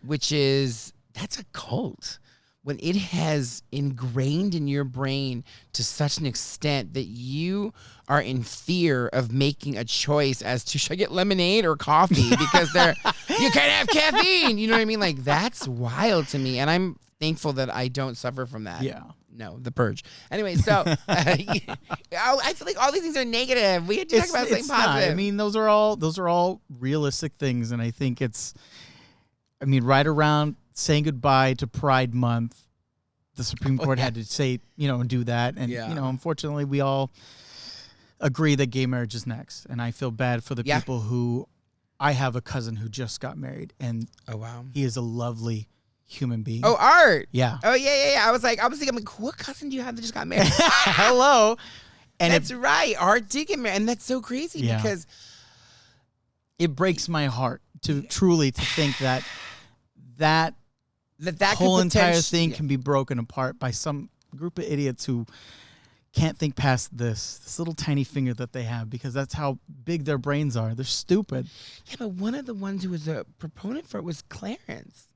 that's a cult. When it has ingrained in your brain to such an extent that you are in fear of making a choice as to, should I get lemonade or coffee? Because you can't have caffeine. You know what I mean? Like, that's wild to me. And I'm thankful that I don't suffer from that. Yeah. No, the purge. Anyway, so I feel like all these things are negative. We had to talk about something positive. I mean, those are all realistic things, and I think right around saying goodbye to Pride Month, the Supreme Court had to say, and do that. And, unfortunately, we all agree that gay marriage is next. And I feel bad for the people who, I have a cousin who just got married, and he is a lovely human being. Oh, Art. Yeah. Oh, yeah. I was thinking, what cousin do you have that just got married? Hello. And that's right. Art did get married. And that's so crazy because it breaks my heart to truly to think that whole entire thing can be broken apart by some group of idiots who can't think past this little tiny finger that they have, because that's how big their brains are. They're stupid. Yeah, but one of the ones who was a proponent for it was Clarence,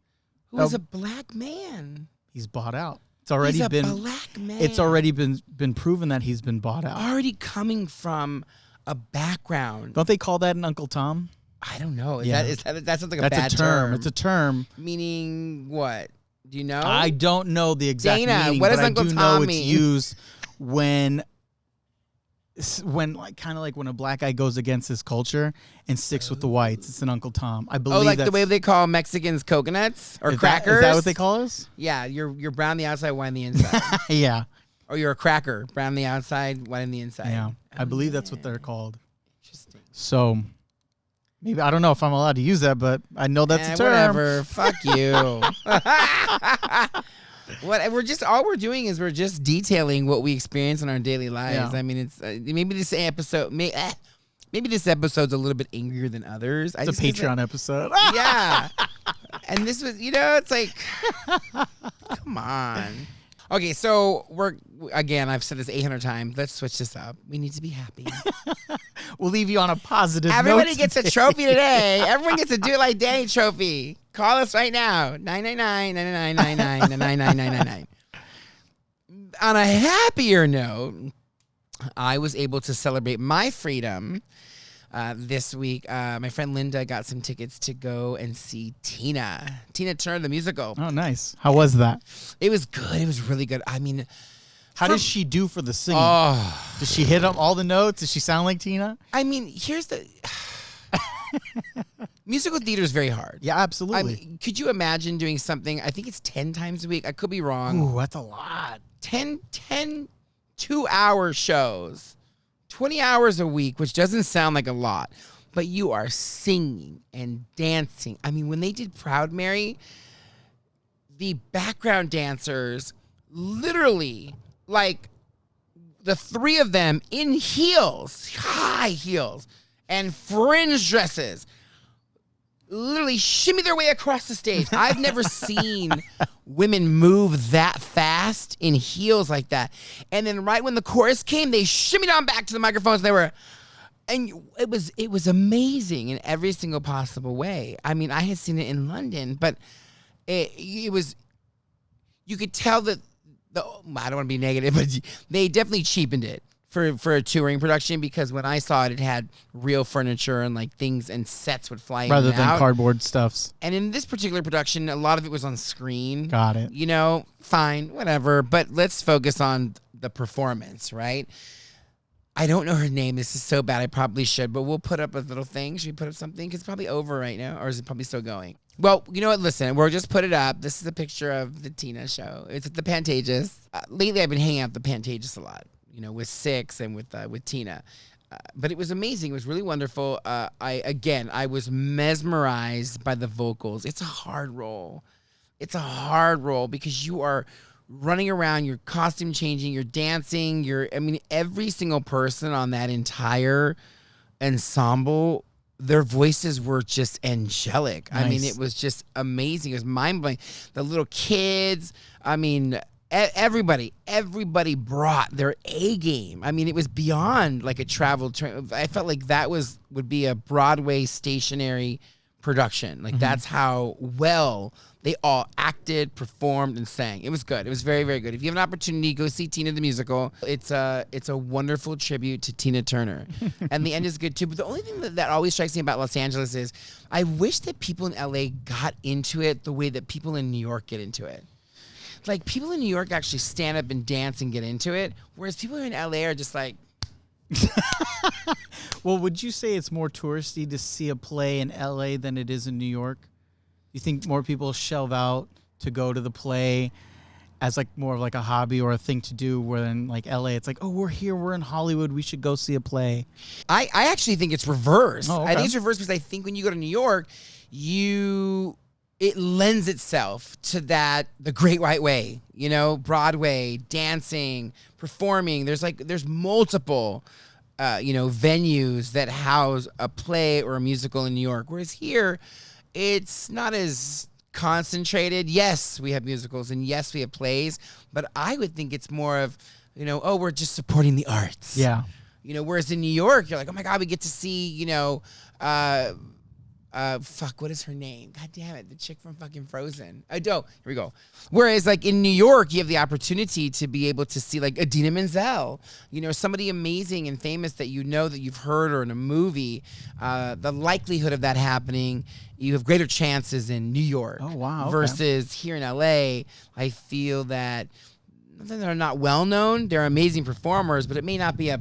who was a black man. He's bought out. It's already he's been a black man. It's already been proven that he's been bought out. Already coming from a background. Don't they call that an Uncle Tom? I don't know. That sounds like a That's bad a term. It's a term. Meaning what? Do you know? I don't know the exact meaning, what does but Uncle I do Tom know mean? It's used when like kind of like when a black guy goes against his culture and sticks with the whites. It's an Uncle Tom. I believe. Oh, like the way they call Mexicans coconuts or crackers. Is that what they call us? Yeah, you're brown on the outside, white on the inside. Yeah. Or you're a cracker, brown on the outside, white on the inside. Yeah, I believe that's what they're called. Interesting. So maybe I don't know if I'm allowed to use that, but I know that's a term. Whatever. Fuck you. All we're doing is we're just detailing what we experience in our daily lives. Yeah. I mean, it's maybe this episode's a little bit angrier than others. It's a Patreon episode. Yeah. And this was, it's like, come on. Okay, so I've said this 800 times. Let's switch this up. We need to be happy. We'll leave you on a positive note. Everybody gets a trophy today. Everyone gets a Do It Like Danny trophy. Call us right now. 999-999-999-999-999. On a happier note, I was able to celebrate my freedom this week. My friend Linda got some tickets to go and see Tina Turner, the musical. Oh, nice. How was that? It was good. It was really good. I mean, how does she do for the singing? oh, Does she hit up all the notes? Does she sound like Tina? I mean, here's the musical theater is very hard. Yeah, absolutely. I mean, could you imagine doing something? I think it's 10 times a week. I could be wrong. Ooh, that's a lot. 10 2-hour shows, 20 hours a week, which doesn't sound like a lot, but you are singing and dancing. I mean, when they did Proud Mary, the background dancers literally, like, the three of them in heels, high heels, and fringe dresses, literally shimmy their way across the stage. I've never seen women move that fast in heels like that. And then right when the chorus came, they shimmied on back to the microphones. And it was amazing in every single possible way. I mean, I had seen it in London, but it was, you could tell that I don't want to be negative, but they definitely cheapened it for a touring production, because when I saw it, it had real furniture and like things and sets would fly in Rather and than out. cardboard stuffs. And in this particular production, a lot of it was on screen. Got it. You know, fine, whatever. But let's focus on the performance, right? I don't know her name. This is so bad. I probably should, but we'll put up a little thing. Should we put up something? Because it's probably over right now, or is it probably still going? Well, you know what? Listen, we'll just put it up. This is a picture of the Tina show. It's at the Pantages. Lately, I've been hanging out at the Pantages a lot, you know, with Six and with Tina. But it was amazing. It was really wonderful. I was mesmerized by the vocals. It's a hard role. It's a hard role because you are running around, you're costume changing, you're dancing, every single person on that entire ensemble, their voices were just angelic. Nice. I mean, it was just amazing. It was mind-blowing. The little kids, I mean, everybody brought their A game. I mean, it was beyond like a travel train. I felt like that would be a Broadway stationary production. Like that's how well they all acted, performed, and sang. It was good. It was very, very good. If you have an opportunity, go see Tina the musical. It's a wonderful tribute to Tina Turner. And the end is good too. But the only thing that always strikes me about Los Angeles is I wish that people in LA got into it the way that people in New York get into it. Like, people in New York actually stand up and dance and get into it, whereas people in LA are just like... Well, would you say it's more touristy to see a play in LA than it is in New York? You think more people shelve out to go to the play as like more of like a hobby or a thing to do, where in like LA it's like, oh, we're here, we're in Hollywood, we should go see a play? I actually think it's reversed. Oh, okay. I think it's reversed because I think when you go to New York, it lends itself to the Great White Way, you know, Broadway, dancing, performing. There's multiple, venues that house a play or a musical in New York. Whereas here, it's not as concentrated. Yes, we have musicals and yes, we have plays, but I would think it's more of, we're just supporting the arts. Yeah. Whereas in New York, you're like, oh my God, we get to see, what is her name? God damn it, the chick from fucking Frozen. Here we go. Whereas like in New York, you have the opportunity to be able to see like Idina Menzel, somebody amazing and famous that that you've heard or in a movie. The likelihood of that happening, you have greater chances in New York. Oh, wow. Okay. Versus here in LA, I feel that they're not well known. They're amazing performers, but it may not be a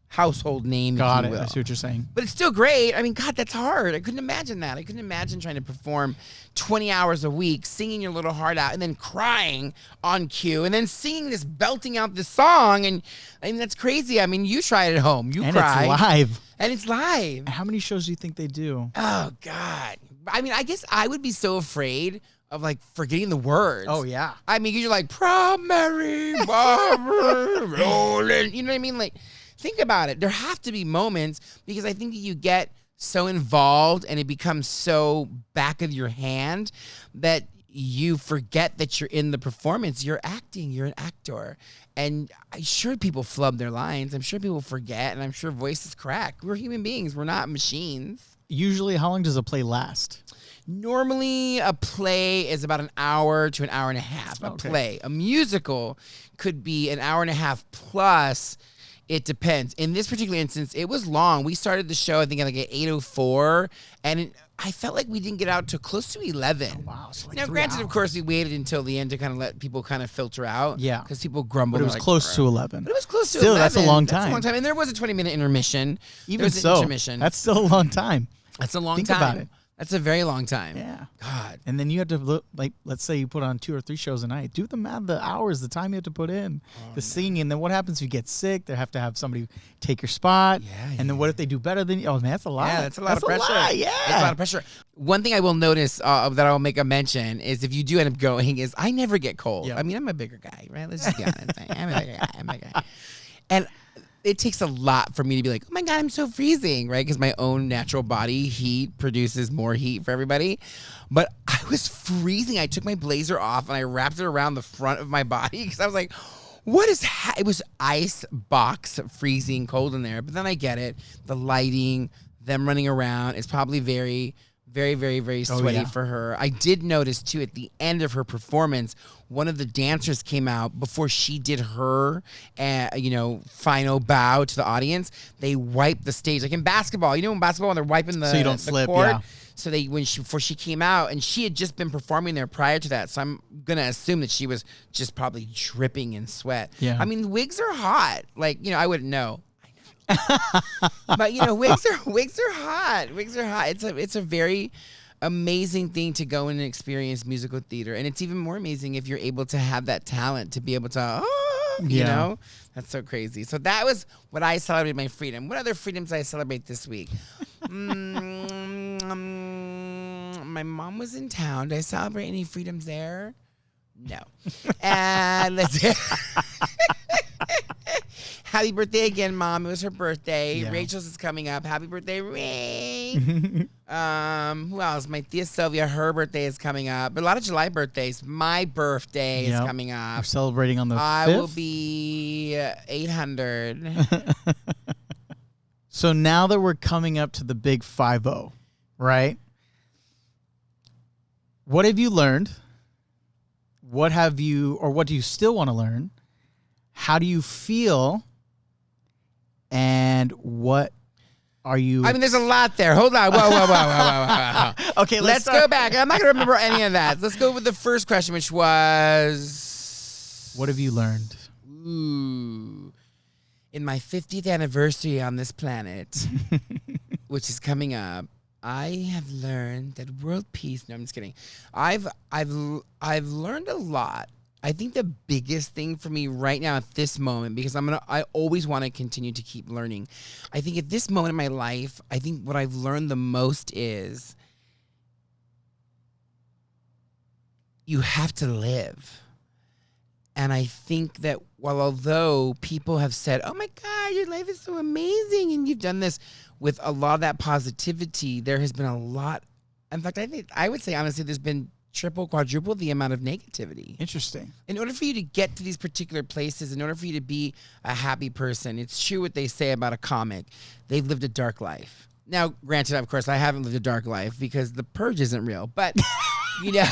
household name. Got if it. you will. I see what you're saying. But it's still great. I mean, God, that's hard. I couldn't imagine that. I couldn't imagine trying to perform 20 hours a week, singing your little heart out, and then crying on cue, and then singing this, belting out this song. And I mean, that's crazy. I mean, you try it at home. You cry. And it's live. And it's live. How many shows do you think they do? Oh, God. I mean, I guess I would be so afraid of like forgetting the words. Oh, yeah. I mean, you're like, primary, rolling. You know what I mean? Like, think about it. There have to be moments because I think that you get so involved and it becomes so back of your hand that you forget that you're in the performance. You're acting. You're an actor. And I'm sure people flub their lines. I'm sure people forget, and I'm sure voices crack. We're human beings. We're not machines. usually, how long does a play last? Normally, a play is about an hour to an hour and a half. Okay. Play. A musical could be an hour and a half plus. It depends. In this particular instance, it was long. We started the show, I think, at like at 8:04, and I felt like we didn't get out till close to 11. Oh, wow. So like Now, 3 granted, hours. of course, we waited until the end to kind of let people kind of filter out. Yeah. Because people grumbled. But it was like, close to 11. But it was close to Still, 11. that's a long That's a time. long time. And there was a 20-minute intermission. There Even was an so, intermission. that's still a long time. That's a long Think time. about it. That's a very long time. Yeah. God. And then you have to look, like, let's say you put on 2 or 3 shows a night. Do the math, the hours, the time you have to put in, the singing. And then what happens if you get sick? They have to have somebody take your spot. Yeah, And then what if they do better than you? Oh, man, that's a lot. Yeah, that's a lot of pressure. Yeah. That's a lot of pressure. One thing I will notice that I'll make a mention is if you do end up going is I never get cold. Yeah. I mean, I'm a bigger guy, right? Let's just be honest. I'm a bigger guy. And it takes a lot for me to be like, oh my God, I'm so freezing, right? Because my own natural body heat produces more heat for everybody. But I was freezing. I took my blazer off and I wrapped it around the front of my body because I was like, what is it was ice box freezing cold in there. But then I get it. The lighting, them running around, it's probably very, very, very, very sweaty yeah. for her. I did notice too at the end of her performance, one of the dancers came out before she did her, final bow to the audience. They wiped the stage like in basketball. You know, in basketball when they're wiping the So you don't the slip, court? yeah. So before she came out, and she had just been performing there prior to that, so I'm gonna assume that she was just probably dripping in sweat. Yeah. I mean, wigs are hot. Like, I wouldn't know. But wigs are hot. Wigs are hot. It's a very amazing thing to go in and experience musical theater, and it's even more amazing if you're able to have that talent to be able to that's so crazy. So that was what I celebrated my freedom. What other freedoms I celebrate this week? My mom was in town. Did I celebrate any freedoms there? No. And let's happy birthday again, Mom. It was her birthday. Yeah. Rachel's is coming up. Happy birthday, Ray. Who else? My Tia Sylvia, her birthday is coming up. But a lot of July birthdays. My birthday is Yep. coming up. We're celebrating on the 5th. I will be 800. So now that we're coming up to the big 5-0, right? What have you learned? What do you still want to learn? How do you feel? And what are you? I mean, there's a lot there. Hold on. Whoa. Okay, Let's go back. I'm not going to remember any of that. Let's go with the first question, which was... What have you learned? Ooh. In my 50th anniversary on this planet, which is coming up, I have learned that world peace... No, I'm just kidding. I've learned a lot. I think the biggest thing for me right now at this moment, because I always want to continue to keep learning. I think at this moment in my life, I think what I've learned the most is you have to live. And I think that although people have said, oh my God, your life is so amazing and you've done this with a lot of that positivity, there has been a lot. In fact, I would say, honestly, there's been triple, quadruple the amount of negativity. Interesting. In order for you to get to these particular places, in order for you to be a happy person, it's true what they say about a comic. They've lived a dark life. Now, granted, of course, I haven't lived a dark life because the purge isn't real, but, it's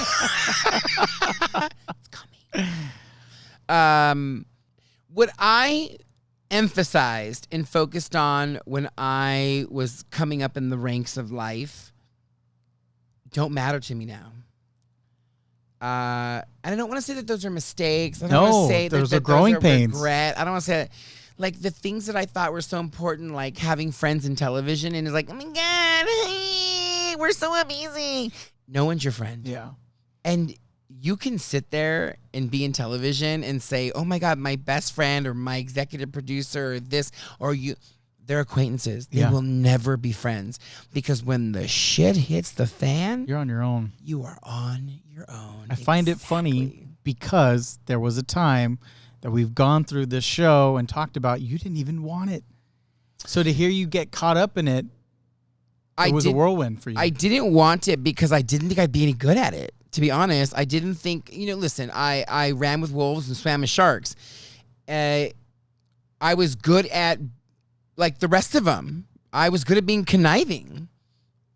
coming. What I emphasized and focused on when I was coming up in the ranks of life don't matter to me now. And I don't want to say that those are mistakes. I don't want to say those that are growing those are pains. regret. I don't want to say that. Like the things that I thought were so important, like having friends in television, and it's like, oh my God, hey, we're so amazing. No one's your friend. Yeah. And you can sit there and be in television and say, oh my God, my best friend or my executive producer or this or you. They're acquaintances. They will never be friends because when the shit hits the fan, You're on your own. you are on your own. I find it funny because there was a time that we've gone through this show and talked about you didn't even want it. So to hear you get caught up in it, it was a whirlwind for you. I didn't want it because I didn't think I'd be any good at it. To be honest, I didn't think, listen, I ran with wolves and swam with sharks. I was good at, like the rest of them, I was good at being conniving.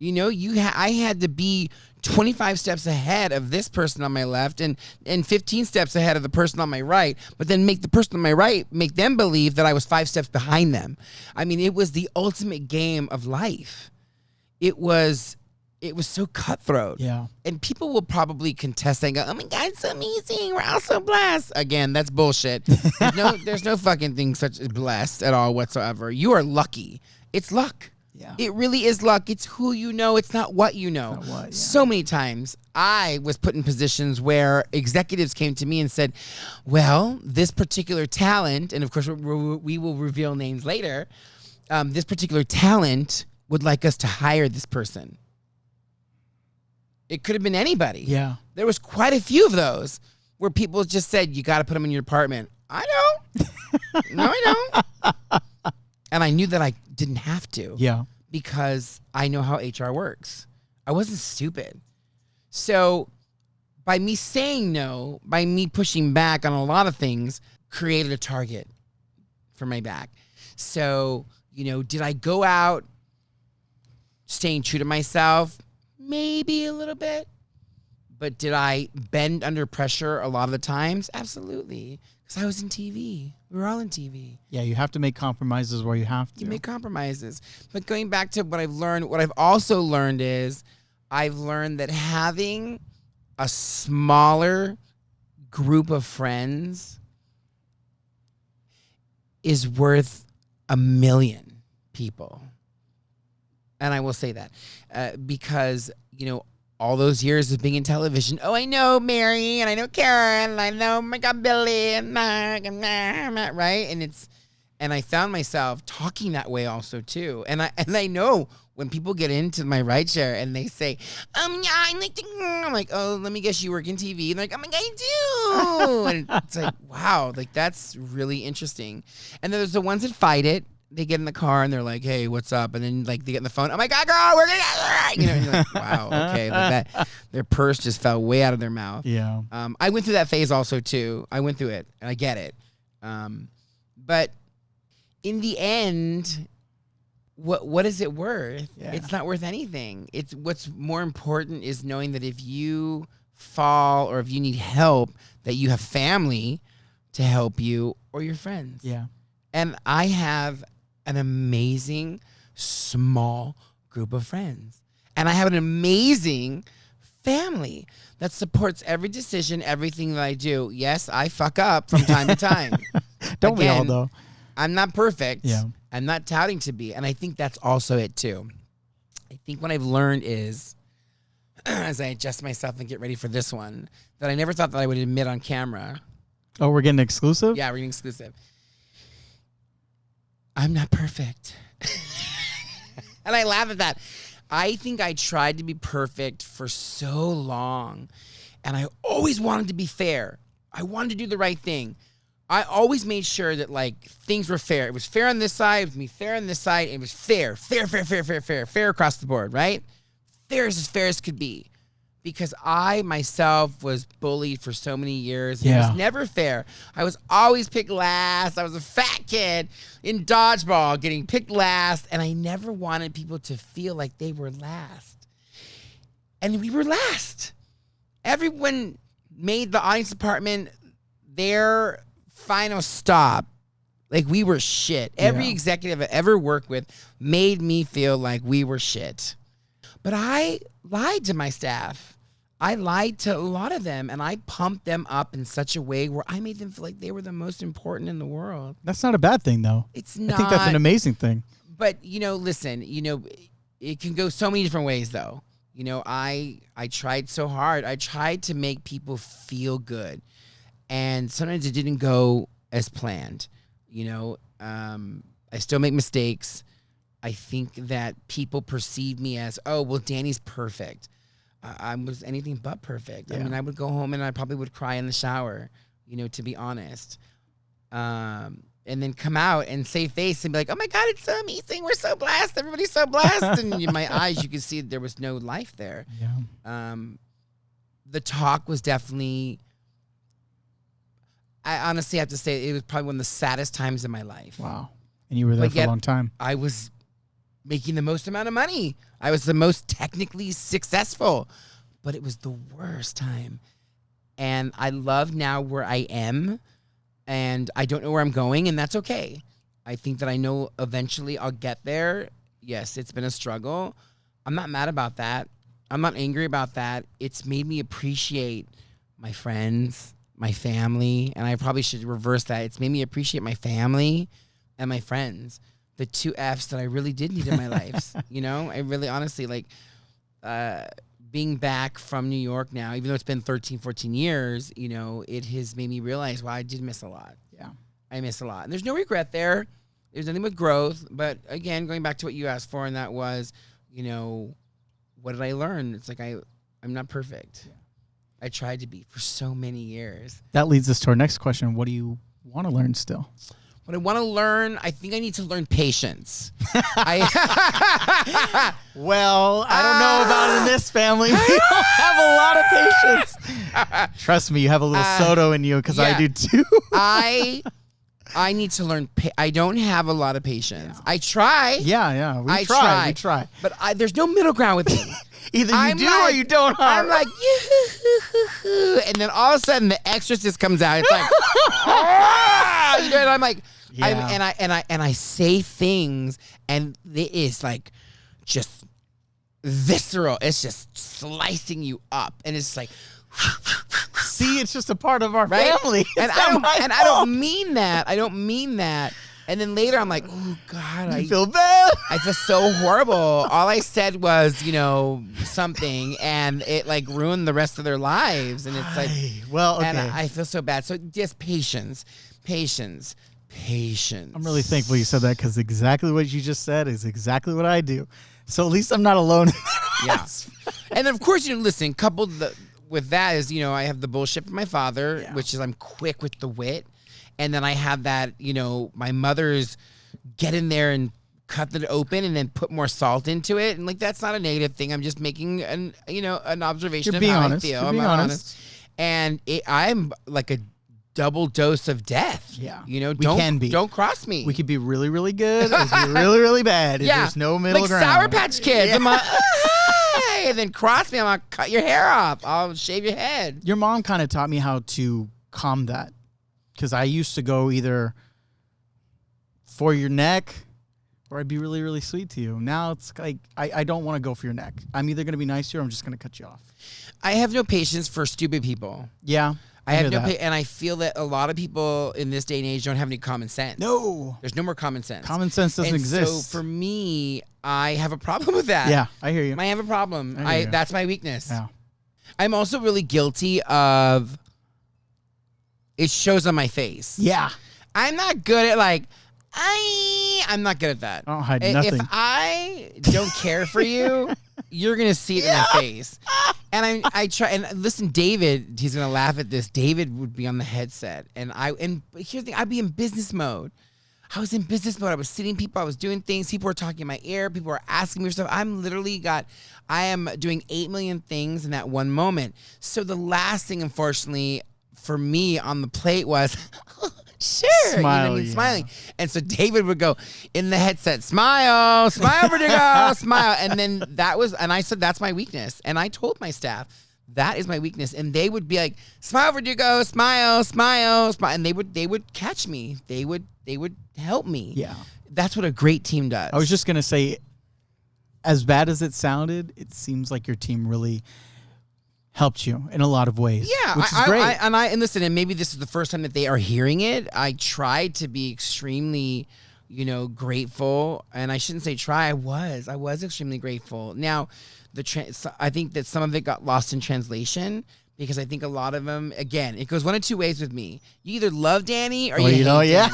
You know, I had to be 25 steps ahead of this person on my left and 15 steps ahead of the person on my right, but then make the person on my right, make them believe that I was 5 steps behind them. I mean, it was the ultimate game of life. It was so cutthroat. Yeah. And people will probably contest and go, oh my God, it's so amazing. We're all so blessed. Again, that's bullshit. There's no fucking thing such as blessed at all whatsoever. You are lucky. It's luck. Yeah. It really is luck. It's who you know. It's not what you know. Not what, yeah. So many times I was put in positions where executives came to me and said, well, this particular talent, and of course we will reveal names later, this particular talent would like us to hire this person. It could have been anybody. Yeah. There was quite a few of those where people just said, you got to put them in your department. I don't. No, I don't. And I knew that I didn't have to. Yeah. Because I know how HR works. I wasn't stupid. So by me saying no, by me pushing back on a lot of things, created a target for my back. So, you know, did I go out staying true to myself? Maybe a little bit. But did I bend under pressure a lot of the times? Absolutely. Because I was in TV. We were all in TV. Yeah, you have to make compromises where you have to. You make compromises. But going back to what I've learned, what I've also learned is I've learned that having a smaller group of friends is worth 1 million people. And I will say that because, you know, all those years of being in television. Oh, I know Mary, and I know Karen, and I know my God, Billy, and Mark, and right? And I found myself talking that way also too. And I know when people get into my ride share and they say, yeah, I like to, I'm like, oh, let me guess you work in TV. And they're like, oh my God, I do. And it's like, wow, like that's really interesting. And then there's the ones that fight it. They get in the car and they're like, hey, what's up? And then like they get in the phone. Oh my God, girl, we're gonna, you know, and you're like, wow, okay. Like that, their purse just fell way out of their mouth. Yeah. I went through that phase also too. I went through it and I get it. But in the end, what is it worth? Yeah. It's not worth anything. It's what's more important is knowing that if you fall or if you need help, that you have family to help you or your friends. Yeah. And I have an amazing small group of friends. And I have an amazing family that supports every decision, everything that I do. Yes, I fuck up from time to time. Don't we all, though? I'm not perfect. Yeah. I'm not touting to be. And I think that's also it, too. I think what I've learned is, as I adjust myself and get ready for this one, that I never thought that I would admit on camera. Oh, we're getting exclusive? Yeah, we're getting exclusive. I'm not perfect. And I laugh at that. I think I tried to be perfect for so long. And I always wanted to be fair. I wanted to do the right thing. I always made sure that, like, things were fair. It was fair on this side. It was me fair on this side. It was fair across the board, right? Fair as could be. Because I, myself, was bullied for so many years. Yeah. It was never fair. I was always picked last. I was a fat kid in dodgeball getting picked last. And I never wanted people to feel like they were last. And we were last. Everyone made the audience department their final stop. Like we were shit. Every executive I ever worked with made me feel like we were shit. But I lied to my staff. I lied to a lot of them, and I pumped them up in such a way where I made them feel like they were the most important in the world. That's not a bad thing, though. It's not. I think that's an amazing thing. But, you know, listen, you know, it can go so many different ways, though. You know, I tried so hard. I tried to make people feel good. And sometimes it didn't go as planned. You know, I still make mistakes. I think that people perceive me as, oh, well, Danny's perfect. I was anything but perfect. Yeah. I mean, I would go home and I probably would cry in the shower, you know, to be honest. And then come out and save face and be like, oh, my God, it's so amazing. We're so blessed. Everybody's so blessed. And in my eyes, you could see that there was no life there. Yeah. The talk was definitely, I honestly have to say, it was probably one of the saddest times in my life. Wow. And you were there for a long time. I was making the most amount of money. I was the most technically successful, but it was the worst time. And I love now where I am, and I don't know where I'm going, and that's okay. I think that I know eventually I'll get there. Yes, it's been a struggle. I'm not mad about that. I'm not angry about that. It's made me appreciate my friends, my family, and I probably should reverse that. It's made me appreciate my family and my friends, the two Fs that I really did need in my life. You know, I really honestly, like, being back from New York now, even though it's been 13, 14 years, you know, it has made me realize, wow, I did miss a lot. Yeah. I miss a lot. And there's no regret there. There's nothing but growth. But again, going back to what you asked for, and that was, you know, what did I learn? It's like I'm not perfect. Yeah. I tried to be for so many years. That leads us to our next question. What do you want to learn still? What I want to learn, I think I need to learn patience. Well, I don't know about in this family. You don't have a lot of patience. Trust me, you have a little Soto in you, because I do too. I need to learn. I don't have a lot of patience. Yeah. I try. Yeah. We try. But there's no middle ground with me. Either you do or you don't. I'm like, and then all of a sudden the Exorcist comes out. It's like, you know, and I'm like, and I say things, and it is like just visceral. It's just slicing you up, and it's like. See, it's just a part of our family. And I don't mean that. And then later I'm like, oh God, I feel bad. I feel so horrible. All I said was, you know, something, and it like ruined the rest of their lives. And it's like, well, okay. And I feel so bad. So just patience. I'm really thankful you said that, because exactly what you just said is exactly what I do. So at least I'm not alone. Yeah. And then of course, you know, listen, coupled with that is, you know, I have the bullshit from my father, which is I'm quick with the wit. And then I have that, you know, my mother's get in there and cut it open and then put more salt into it. And like, that's not a negative thing. I'm just making an observation of how I feel. I'm honest. And I'm like a double dose of death. Yeah. You know, don't cross me. We could be really, really good. Or be really, really bad. There's no middle ground. Like Sour Patch Kids. Yeah. I'm like, and then cross me, I'm gonna cut your hair off. I'll shave your head. Your mom kind of taught me how to calm that, because I used to go either for your neck or I'd be really, really sweet to you. Now it's like I don't want to go for your neck. I'm either going to be nice to you or I'm just going to cut you off. I have no patience for stupid people. Yeah. I have no and I feel that a lot of people in this day and age don't have any common sense. No. There's no more common sense. Common sense doesn't exist. So for me, I have a problem with that. Yeah, I hear you. I have a problem. That's my weakness. Yeah. I'm also really guilty of it shows on my face. Yeah. I'm not good at like I'm not good at that. I don't hide nothing. If I don't care for you, you're gonna see it in my face. And I try and listen, David, he's gonna laugh at this. David would be on the headset, and here's the thing, I'd be in business mode. I was in business mode. I was sitting people, I was doing things, people were talking in my ear, people were asking me stuff. I am doing 8 million things in that one moment. So the last thing, unfortunately, for me on the plate was sure, smiling. And so David would go in the headset, smile, Verdugo, smile. And then I said, that's my weakness. And I told my staff, that is my weakness. And they would be like, smile, Verdugo, smile. And they would catch me. They would help me. Yeah. That's what a great team does. I was just going to say, as bad as it sounded, it seems like your team really helped you in a lot of ways. Yeah, which is great. And listen, and maybe this is the first time that they are hearing it. I tried to be extremely, grateful, and I shouldn't say try. I was extremely grateful. Now, I think that some of it got lost in translation, because I think a lot of them, again, it goes one of two ways with me. You either love Danny or you hate Danny.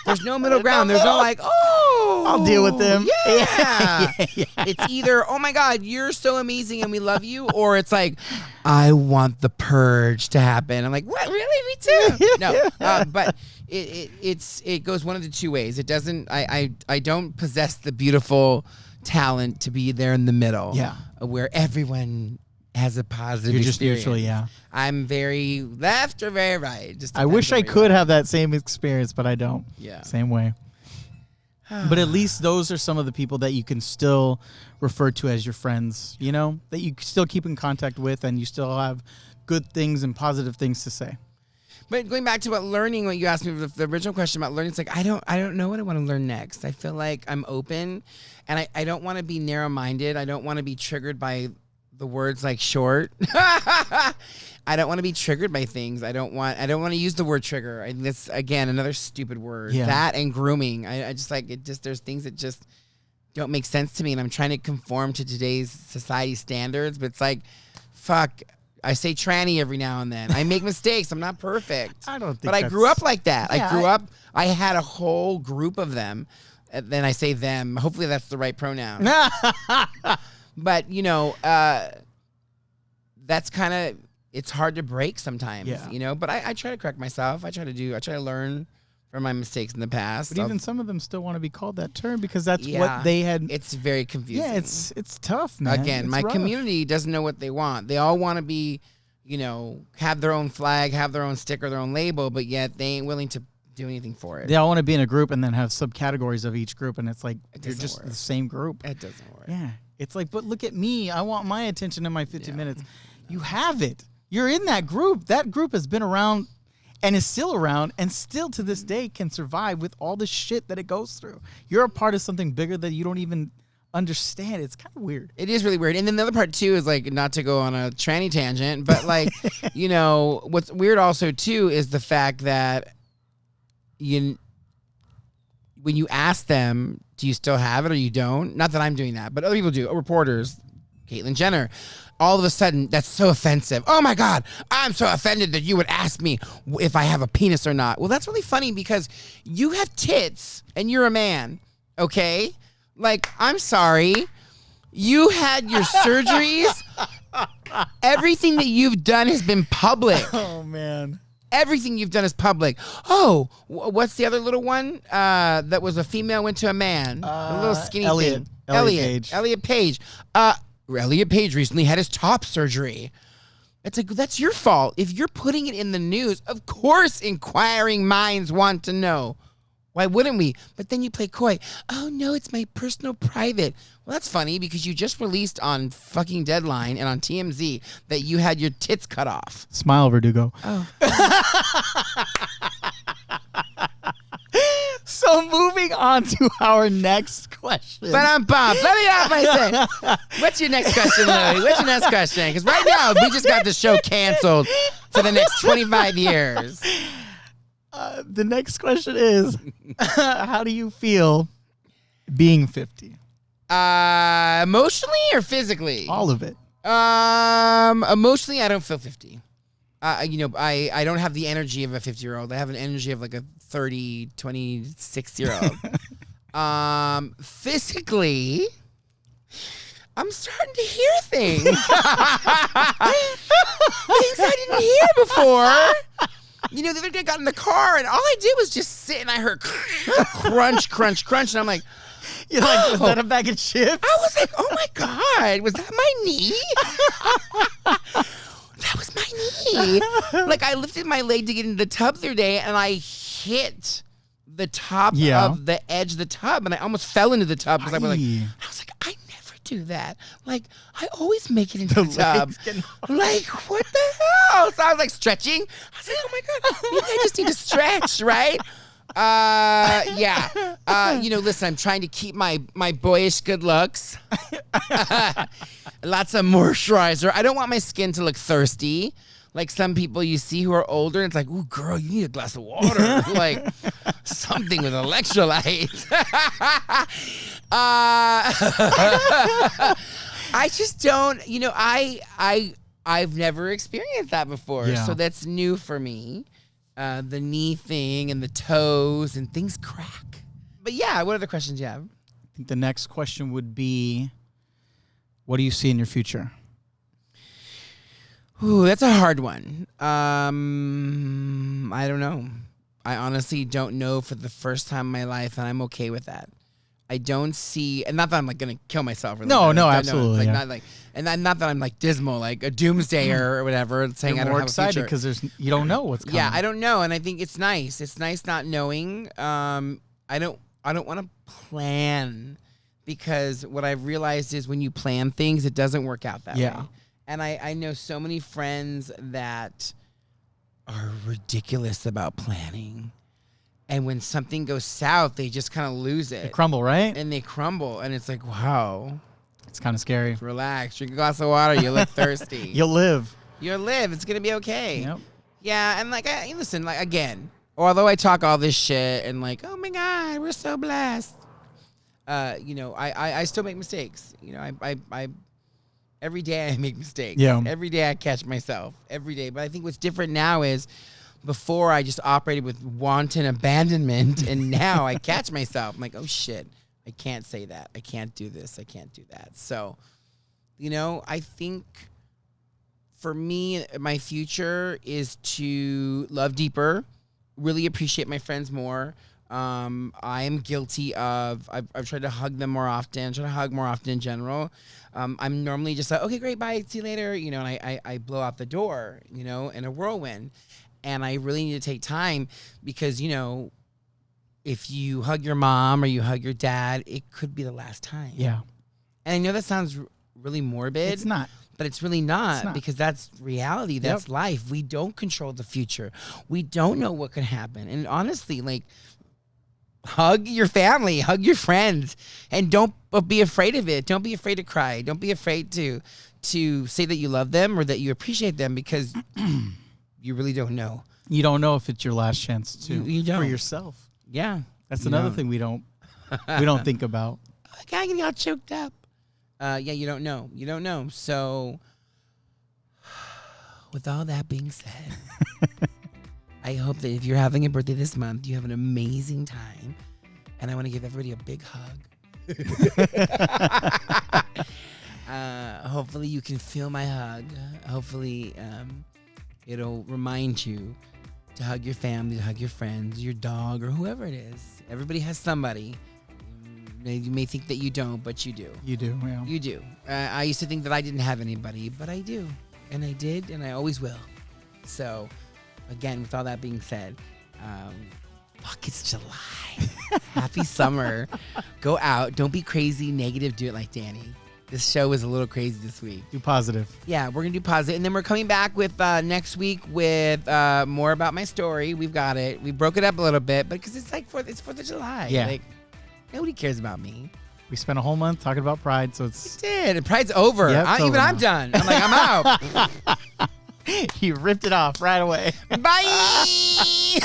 There's no middle ground. There's no like, I'll deal with them. Yeah. It's either, oh my God, you're so amazing and we love you, or it's like, I want the purge to happen. I'm like, what? Really? Me too. No, but it goes one of the two ways. It doesn't. I don't possess the beautiful talent to be there in the middle. Yeah, where everyone has a positive You're experience. Just neutral, yeah. I'm very left or very right. I wish I could have that same experience, but I don't. Yeah. Same way. But at least those are some of the people that you can still refer to as your friends, you know, that you still keep in contact with and you still have good things and positive things to say. But going back to what learning, what you asked me, the original question about learning, it's like, I don't know what I want to learn next. I feel like I'm open, and I don't want to be narrow-minded. I don't want to be triggered by the words like short. I don't want to be triggered by things. I don't want to use the word trigger. That's, again, another stupid word. Yeah. That and grooming. I just like it. Just there's things that just don't make sense to me, and I'm trying to conform to today's society standards. But it's like, fuck. I say tranny every now and then. I make mistakes. I'm not perfect. I don't think. But I grew up like that. Yeah, I grew up. I had a whole group of them. And then I say them. Hopefully that's the right pronoun. But you know, that's kind of. It's hard to break sometimes. Yeah. You know. But I try to correct myself. I try to learn from my mistakes in the past. But even some of them still want to be called that term because that's what they had. It's very confusing. Yeah, it's tough, man. Again, it's my rough. community doesn't know what they want. They all want to be, you know, have their own flag, have their own sticker, their own label, but yet they ain't willing to do anything for it. They all want to be in a group and then have subcategories of each group, and it's like you're just work. the same group. It doesn't work. Yeah, it's like, but look at me. I want my attention in my 15 minutes. You have it. You're in that group. That group has been around and is still around and still to this day can survive with all the shit that it goes through. You're a part of something bigger that you don't even understand. It's kind of weird. It is really weird. And then the other part too is like, not to go on a tranny tangent, but like, you know, what's weird also too is the fact that when you ask them, do you still have it or you don't? Not that I'm doing that, but other people do. Reporters, Caitlyn Jenner. All of a sudden, that's so offensive. Oh my God, I'm so offended that you would ask me if I have a penis or not. Well, that's really funny because you have tits and you're a man, okay? Like, I'm sorry. You had your surgeries. Everything that you've done has been public. Oh, man. Everything you've done is public. Oh, what's the other little one? That was a female went to a man. A little skinny Elliot. thing. Elliot Page. Elliot Page recently had his top surgery. It's like, that's your fault. If you're putting it in the news, of course inquiring minds want to know. Why wouldn't we? But then you play coy. Oh, no, it's my personal private. Well, that's funny because you just released on fucking Deadline and on TMZ that you had your tits cut off. Smile, Verdugo. Oh. So moving on to our next question. But I'm pumped. Let me off my say. What's your next question, Louie? What's your next question? Because right now, we just got the show canceled for the next 25 years. The next question is, how do you feel being 50? Emotionally or physically? All of it. Emotionally, I don't feel 50. You know, I don't have the energy of a 50-year-old. I have an energy of like a 30, 26-year-old. Physically, I'm starting to hear things. Things I didn't hear before. You know, the other day I got in the car and all I did was just sit and I heard crunch, crunch, crunch. And I'm like, You're like, was that a bag of chips? I was like, oh my God, was that my knee? That was my knee. Like, I lifted my leg to get into the tub the other day, and I hit the top of the edge of the tub, and I almost fell into the tub because I was like, I never do that. Like, I always make it into the tub. Like, what the hell? So I was like stretching. I was like, oh my God, maybe I just need to stretch, right? Yeah. You know, listen, I'm trying to keep my boyish good looks. Lots of moisturizer. I don't want my skin to look thirsty. Like some people you see who are older, and it's like, ooh, girl, you need a glass of water. Like something with electrolytes. I just don't, you know, I've never experienced that before. Yeah. So that's new for me. The knee thing and the toes and things crack. But yeah, what other questions do you have? I think the next question would be, what do you see in your future? Ooh, that's a hard one. I don't know. I honestly don't know for the first time in my life, and I'm okay with that. I don't see, and not that I'm like gonna kill myself. Or No, like, absolutely. Like, not like, and not that I'm like dismal, like a doomsdayer or whatever, saying You're I don't more have excited a future. because you don't know what's coming. Yeah, I don't know, and I think it's nice. It's nice not knowing. I I don't want to plan, because what I've realized is when you plan things, it doesn't work out that way. And I know so many friends that are ridiculous about planning. And when something goes south, they just kind of lose it. They crumble, right? And they crumble. And it's like, wow. It's kind of scary. Relax. Drink a glass of water. You look thirsty. You'll live. You'll live. It's going to be okay. Yep. Yeah. And like, listen, like, again, although I talk all this shit and like, oh my God, we're so blessed. You know, I still make mistakes. You know, I every day I make mistakes. Yeah. Every day I catch myself. Every day. But I think what's different now is before I just operated with wanton abandonment, and now I catch myself. I'm like, oh shit, I can't say that. I can't do this. I can't do that. So, you know, I think for me, my future is to love deeper, really appreciate my friends more. I am guilty of, I've tried to hug them more often, try to hug more often in general. I'm normally just like, okay, great, bye, see you later, you know, and I blow out the door, you know, in a whirlwind. And I really need to take time because, you know, if you hug your mom or you hug your dad, it could be the last time. Yeah. And I know that sounds really morbid. It's not. But it's really not, because that's reality. That's life. We don't control the future. We don't know what could happen. And honestly, like, hug your family, hug your friends, and don't be afraid of it. Don't be afraid to cry. Don't be afraid to say that you love them or that you appreciate them, because you really don't know. You don't know if it's your last chance to You don't. for yourself. Yeah. That's another thing we don't think about. I get all choked up. Yeah, you don't know. You don't know. So, with all that being said, I hope that if you're having a birthday this month, you have an amazing time. And I want to give everybody a big hug. Hopefully you can feel my hug. Hopefully it'll remind you to hug your family, to hug your friends, your dog, or whoever it is. Everybody has somebody. You may think that you don't, but you do. You do, yeah. You do. I used to think that I didn't have anybody, but I do. And I did, and I always will. So, again, with all that being said, it's July. Happy summer. Go out. Don't be crazy, negative. Do it like Danny. This show was a little crazy this week. Do positive. Yeah, we're going to do positive. And then we're coming back with next week with more about my story. We've got it. We broke it up a little bit, because it's like it's 4th of July. Yeah. Like, nobody cares about me. We spent a whole month talking about Pride, so it's... We did. Pride's over. Yep, it's over I'm now. done. I'm like, I'm out. You ripped it off right away. Bye.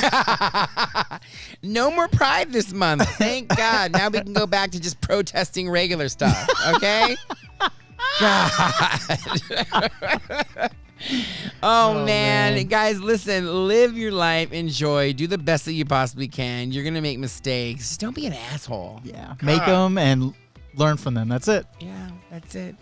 No more Pride this month. Thank God. Now we can go back to just protesting regular stuff. Okay? God. Oh, man. Guys, listen. Live your life. Enjoy. Do the best that you possibly can. You're going to make mistakes. Just don't be an asshole. Yeah. Make them and learn from them. That's it. Yeah, that's it.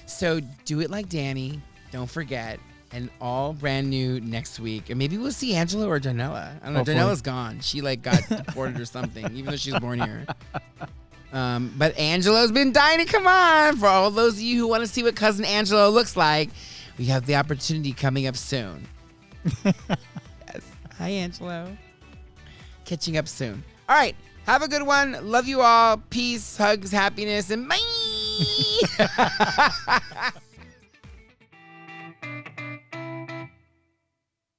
So do it like Danny. Don't forget. And all brand new next week. And maybe we'll see Angela or Darnella. I don't know. Hopefully. Darnella's gone. She got deported or something, even though she's born here. But Angela's been dying to come on. For all those of you who want to see what Cousin Angela looks like, we have the opportunity coming up soon. Yes. Hi, Angelo. Catching up soon. All right. Have a good one. Love you all. Peace, hugs, happiness, and bye.